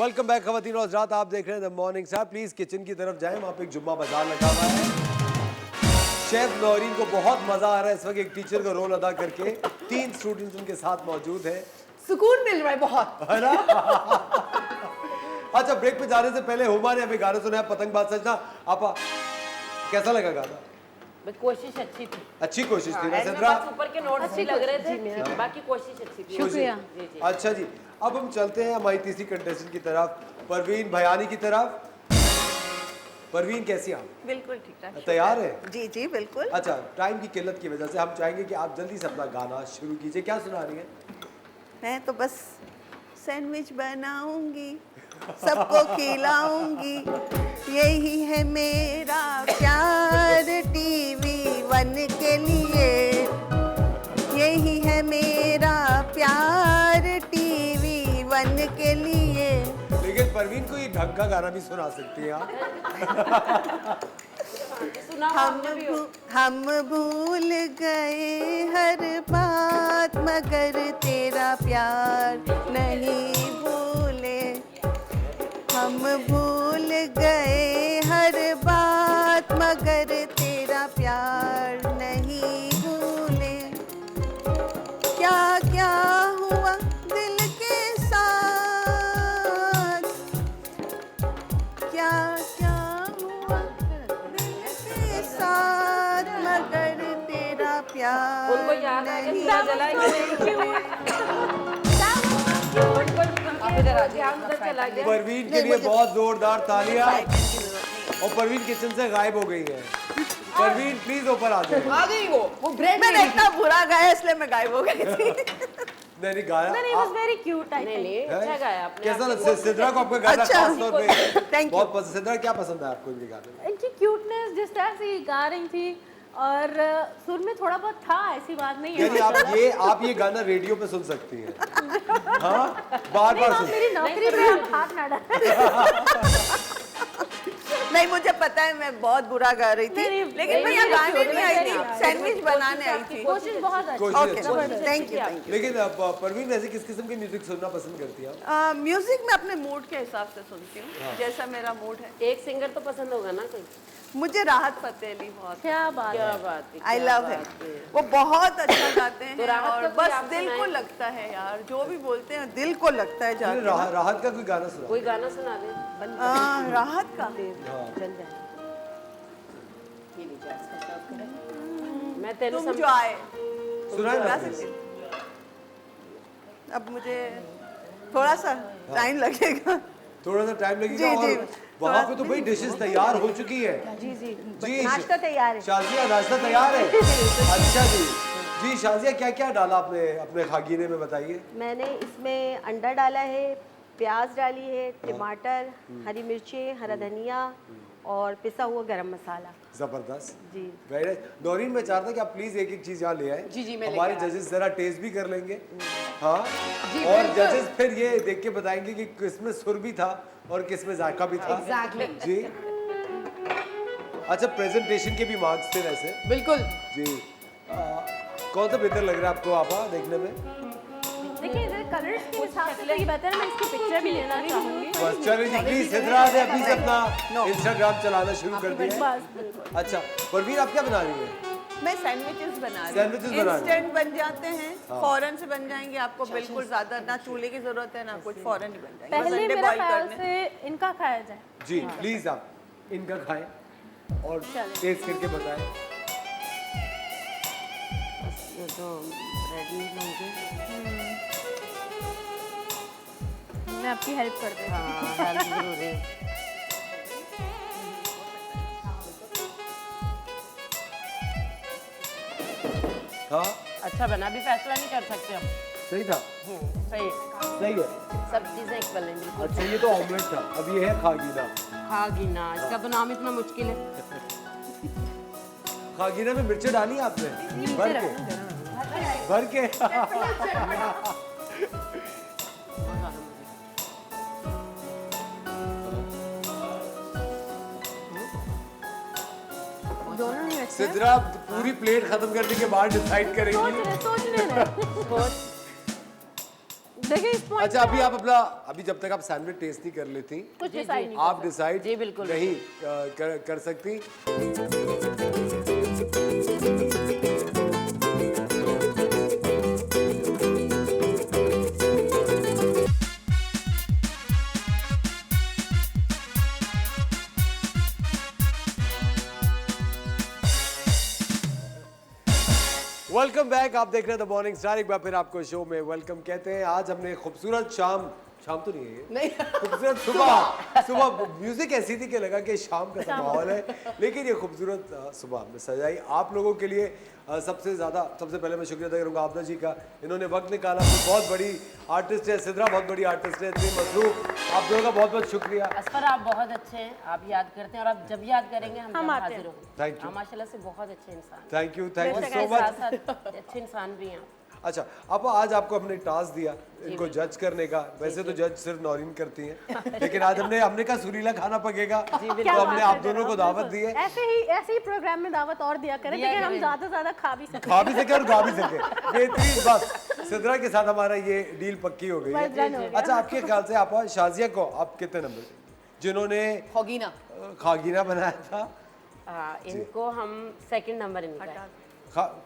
वेलकम बैक खवातीन और हज़रात, आप देख रहे हैं the morning star. Please kitchen की तरफ जाएं, वहाँ पे एक जुम्मा बाजार लगा हुआ है। शेफ नौरीन को बहुत मजा आ रहा है इस वक्त एक टीचर का रोल अदा करके। 3 स्टूडेंट्स उनके साथ मौजूद हैं, सुकून मिल रहा है बहुत। है ना? अच्छा, ब्रेक पे जाने से पहले हुमा ने अभी गाना सुना है पतंगबाज सजना। आपा कैसा लगा गाना? बस कोशिश अच्छी थी। अच्छी कोशिश थी हाँ, वैसे। बस ऊपर के नोट्स भी लग रहे थे, बाकी कोशिश अच्छी थी। शुक्रिया। जी जी। अच्छा जी, अब हम चलते हैं हमारी तीसरी कंटेस्टेंट की तरफ, परवीन भयानी की तरफ। परवीन कैसी आप? बिल्कुल ठीक ठाक। तैयार है? जी जी बिल्कुल। अच्छा, टाइम की किल्लत की वजह से हम चाहेंगे कि आप जल्दी से अपना गाना शुरू कीजिए। क्या सुना रही हैं? मैं तो बस सैंडविच बनाऊंगी, सबको खिलाऊंगी, यही है मेरा प्यार टीवी 1 के लिए, यही है मेरा प्यार टीवी 1 के लिए। लेकिन परवीन को ये ढंग का गाना भी सुना सकती हैं आप। सुना हम भूल गए हर बात, मगर तेरा प्यार नहीं भूले। हम भूल गए हर बात, मगर तेरा प्यार नहीं भूले। क्या क्या हुआ दिल के साथ, क्या क्या हुआ दिल के साथ, मगर तेरा प्यार उनको याद आ नहीं। गया जलाएंगे चला गया। परवीन के लिए बहुत जोरदार तालियां। और परवीन किचन से गायब हो गई है। परवीन प्लीज ऊपर आ जाओ। आ गई वो ब्रेड मैंने इतना बुरा गाया इसलिए मैं गायब हो गई थी। नहीं गाया। नहीं, it was very cute, I नहीं think. नहीं अच्छा गाया आपने। कैसा लगा सिद्रा को आपका गाना? अच्छा, खास तौर पे thank you. बहुत पसंद। सिद्रा क्या पसंद है आपको इनके गाने में? इनकी क्यूटनेस, जिस तरह से ये गा रही थी, और सुर में थोड़ा बहुत था, ऐसी बात नहीं है। यानी आप ये गाना रेडियो पे सुन सकती हैं। हाँ, बार नहीं, बार आप सुन। मेरी नौकरी पे आप हाथ ना डालें। नहीं, मुझे पता है मैं बहुत बुरा गा रही थी, नहीं, लेकिन मैं यहाँ गाने नहीं आई थी, सैंडविच बनाने आई थी। कोशिश बहुत अच्छी। कोशिश ओके, अच्छी। Thank you. लेकिन परवीन वैसे किस किस्म की म्यूजिक सुनना पसंद करती हैं आप? म्यूजिक में अपने मूड के हिसाब से सुनती हूँ, जैसा मेरा मूड है। एक सिंगर तो पसंद होगा ना कोई? मुझे राहत फतेह अली बहुत, क्या बात क्या है। बात है, आई क्या लव है। बात है। वो बहुत अच्छा गाते तो हैं राहत और का कोई बस आप दिल को सुनाएं? लगता है यार, जो भी बोलते हैं दिल को लगता है जाके। राहत का कोई गाना सुना? कोई गाना सुना दे। राहत का चल जाए। ये लीजिए, इसका शौक है। मैं तेरे तुम जो आए सुनाए गा ना सकते please। हो। अब मुझे थोड़ा सा टाइम लगेगा। थोड़ा सा टाइम लगेगा। जी, और जी। वहाँ पे तो भाई डिशेस तैयार हो चुकी है। जी जी जी नाश्ता तैयार है। शाजिया, नाश्ता तैयार है? अच्छा जी। जी शाजिया, क्या क्या डाला आपने अपने खागीने में, बताइए। मैंने इसमें अंडा डाला है, प्याज डाली है, टमाटर, हरी मिर्चें, हरा धनिया और पिसा हुआ गरम मसाला। जबरदस्त जी। Very nice. नौरीन, मैं चाहता कि आप प्लीज एक एक चीज यहाँ ले आए। जी, जी, मैं हमारे लेके आ जजेस जरा टेस्ट भी कर लेंगे। हाँ, जी, और बिल्कुल। जजेस फिर ये देख के बताएंगे कि किसमें सुर भी था और किसमें जायका भी था। Exactly. जी। अच्छा, प्रेजेंटेशन के भी मार्क्स थे वैसे। बिल्कुल। जी। कौन सा बेहतर लग रहा है आपको आपा देखने में? देखिए, इधर कलर्स के हिसाब से तो ये बेहतर है। मैं इसकी पिक्चर भी लेना चाहूंगी। बस चलिए जी, प्लीज सिद्रा ने अभी से अपना इंस्टाग्राम चलाना शुरू कर दिया है। बस बिल्कुल। अच्छा, परवीन आप क्या बना रही हैं? मैं सैंडविचेस बना रही Sandwiches बना रही इंस्टेंट बन जाते हैं, फौरन से बन जाएंगे। आपको बिल्कुल ज्यादा ना चूल्हे की जरूरत है ना कुछ, फौरन ही बन जाएंगे। बस पहले अंडे मेरा बॉईल ख्याल करने। से इनका खाया जाए। जी प्लीज आप इनका खाएं और टेस्ट करके बताएं। ये तो ब्रेड नहीं होंगे। मैं आपकी हेल्प कर देती हूँ। हाँ, हेल्प जरूरी है। हाँ, अच्छा बना, अभी फैसला नहीं कर सकते हम। सही था। सही सही है। सब चीजें इक्वल हैं बिल्कुल। अच्छा, ये तो ऑमलेट था, अब ये है खागीना। खागी ना, इसका तो नाम इतना मुश्किल है। खागीना में मिर्चें डाली आपने भर के दोनों नहीं अच्छे सिद्रा पूरी प्लेट खत्म करने के बाद डिसाइड करेंगी। सोचने देखिए इस पॉइंट अच्छा अभी आप अपना अभी जब तक आप सैंडविच टेस्ट नहीं कर लेती कुछ डिसाइड नहीं आप डिसाइड जी, बिल्कुल। नहीं कर सकती। वेलकम बैक, आप देख रहे हैं द मॉर्निंग स्टार। एक बार फिर आपको शो में वेलकम कहते हैं। आज हमने खूबसूरत शाम तो नहीं है ये नहीं खूबसूरत सुबह म्यूजिक ऐसी थी कि लगा कि शाम का माहौल है, लेकिन ये खूबसूरत सुबह हमने सजाई आप लोगों के लिए। सबसे पहले मैं शुक्रिया अदा करूँगा आपदा जी का, इन्होंने वक्त निकाला। बहुत बड़ी आर्टिस्ट है सिद्रा, बहुत बड़ी आर्टिस्ट है इतनी मसरूफ, आप दोनों का बहुत बहुत शुक्रिया। असफर आप बहुत अच्छे हैं, आप याद करते हैं और आप जब याद करेंगे हम हाजिर होंगे। थैंक यू, माशाल्लाह से बहुत अच्छे इंसान, थैंक यू सो मच। साथ अच्छे इंसान भी हैं। अच्छा अब आज आपको हमने टास्क दिया इनको जज करने का। वैसे तो जज सिर्फ नौरीन करती हैं, लेकिन आज हमने कहा सुरीला खाना पकेगा, तो हमने आप दोनों को दावत दी है। ऐसे ही प्रोग्राम में दावत और दिया करें ताकि हम ज्यादा से ज्यादा खा भी सके और गा भी सके। बेहतरीन, बस सिद्रा के साथ हमारा ये डील पक्की हो गई है। अच्छा आपके ख्याल से आप शाजिया को आप कितने नंबर देंगे जिन्होंने खागीना बनाया था? इनको हम सेकंड नंबर इनका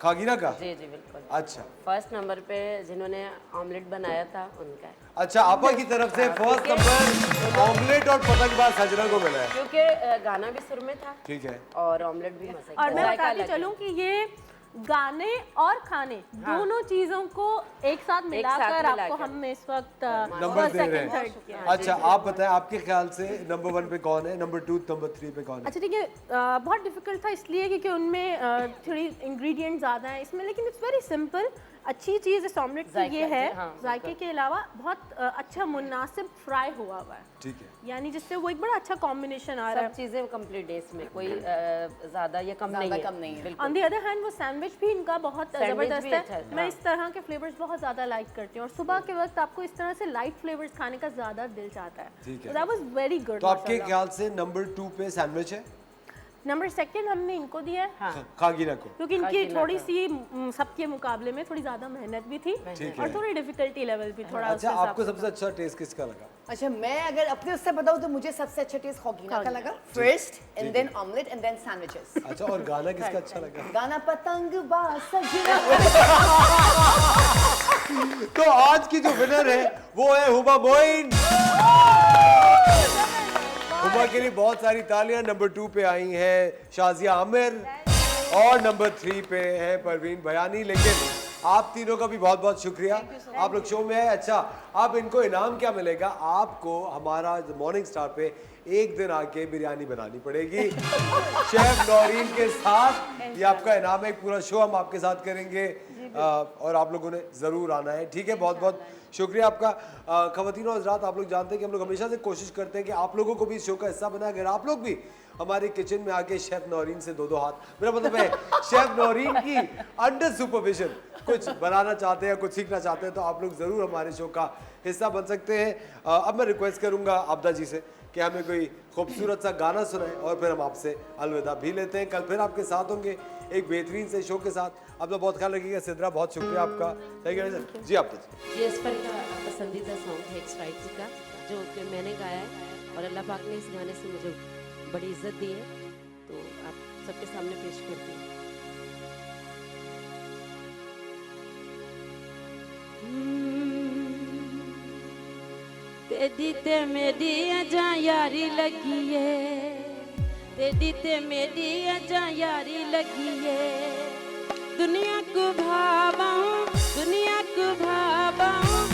खागीना का? जी जी बिल्कुल। अच्छा फर्स्ट नंबर पे जिन्होंने ऑमलेट बनाया था उनका है। अच्छा आपा की तरफ से फर्स्ट नंबर ऑमलेट और पतंगबाज सजना को मिला है, क्योंकि गाना भी सुर में था, ठीक है, और ऑमलेट भी मजे और मैं बताती चलूं कि ये गाने और खाने दोनों चीजों को एक साथ मिलाकर आपको हमने इस वक्त नंबर दे रहे हैं। अच्छा आप बताएं आपके ख्याल से नंबर 1 पे कौन है, नंबर 2 नंबर 3 पे कौन है? अच्छा ठीक है, बहुत डिफिकल्ट था इसलिए क्योंकि उनमें थोड़ी इंग्रेडिएंट ज़्यादा हैं इसमें, लेकिन इट्स वेरी सिंपल। अच्छी चीज़ इस ऑमलेट की ये है जायके के अलावा बहुत अच्छा मुनासिब फ्राई हुआ है, ठीक है, यानी जिससे वो एक बड़ा अच्छा कॉम्बिनेशन आ रहा है। सब चीजें कंप्लीट है इसमें, कोई ज्यादा या कम नहीं है। ऑन द अदर हैंड वो सैंडविच भी इनका बहुत ज़बरदस्त है। अच्छा मैं इस तरह के फ्लेवर्स बहुत ज़्यादा लाइक करती हूँ और सुबह के वक्त आपको इस तरह से लाइट फ्लेवर्स खाने का ज़्यादा दिल चाहता है। ठीक है, दैट वाज वेरी गुड। तो आपके ख्याल से नंबर 2 पे सैंडविच है, नंबर 2 हमने इनको दिया है खागीना को, क्योंकि इनकी थोड़ी सी सबके मुकाबले में थोड़ी ज्यादा मेहनत भी थी और थोड़ी डिफिकल्टी लेवल भी थोड़ा। अच्छा आपको सबसे अच्छा टेस्ट किसका लगा? अच्छा मैं अगर अपने उससे बताऊं तो मुझे सबसे अच्छा टेस्ट खागीना का लगा first, and then omelette and then sandwiches. अच्छा और गाना किसका अच्छा लगा? गाना पतंगबाज सजना। तो आज की जो विनर है वो है हुमा मोइन। हुमा के लिए बहुत सारी तालियां। नंबर 2 पे आई हैं शाजिया आमिर और नंबर 3 पे है परवीन बयानी। लेकिन आप तीनों का भी बहुत बहुत शुक्रिया, आप लोग शो में आए। अच्छा अब इनको इनाम क्या मिलेगा? आपको हमारा मॉर्निंग स्टार पे एक दिन आके बिरयानी बनानी पड़ेगी शेफ नौरीन के साथ। ये आपका इनाम है, एक पूरा शो हम आपके साथ करेंगे और आप लोगों ने ज़रूर आना है, ठीक है? बहुत बहुत शुक्रिया आपका। ख़वातीन और हज़रात, आप लोग जानते हैं कि हम लोग हमेशा से कोशिश करते हैं कि आप लोगों को भी इस शो का हिस्सा बनाए। अगर आप लोग भी हमारे किचन में आके शेफ नौरीन से दो हाथ, मेरा मतलब है शेफ नौरीन की अंडर सुपरविजन कुछ बनाना चाहते हैं, कुछ सीखना चाहते हैं, तो आप लोग ज़रूर हमारे शो का हिस्सा बन सकते हैं। अब मैं रिक्वेस्ट करूँगा आपदा जी से कि हमें कोई खूबसूरत सा गाना सुनाएं और फिर हम आपसे अलविदा भी लेते हैं। कल फिर आपके साथ होंगे एक बेहतरीन से शो के साथ। अपना बहुत ख्याल रखिएगा। सिद्रा बहुत शुक्रिया आपका। थैंक यू जी। आप ये इस पर का पसंदीदा सॉन्ग है एक स्ट्राइक का, जो कि मैंने गाया है और अल्लाह पाक ने इस गाने से मुझे बड़ी इज्जत दी है, तो आप सबके सामने पेश करती हूँ। तेरी ते मेरी अजा यारी लगी है, तेरी ते मेरी अजा यारी लगी है। दुनिया को भावाऊं, दुनिया को भावाऊं,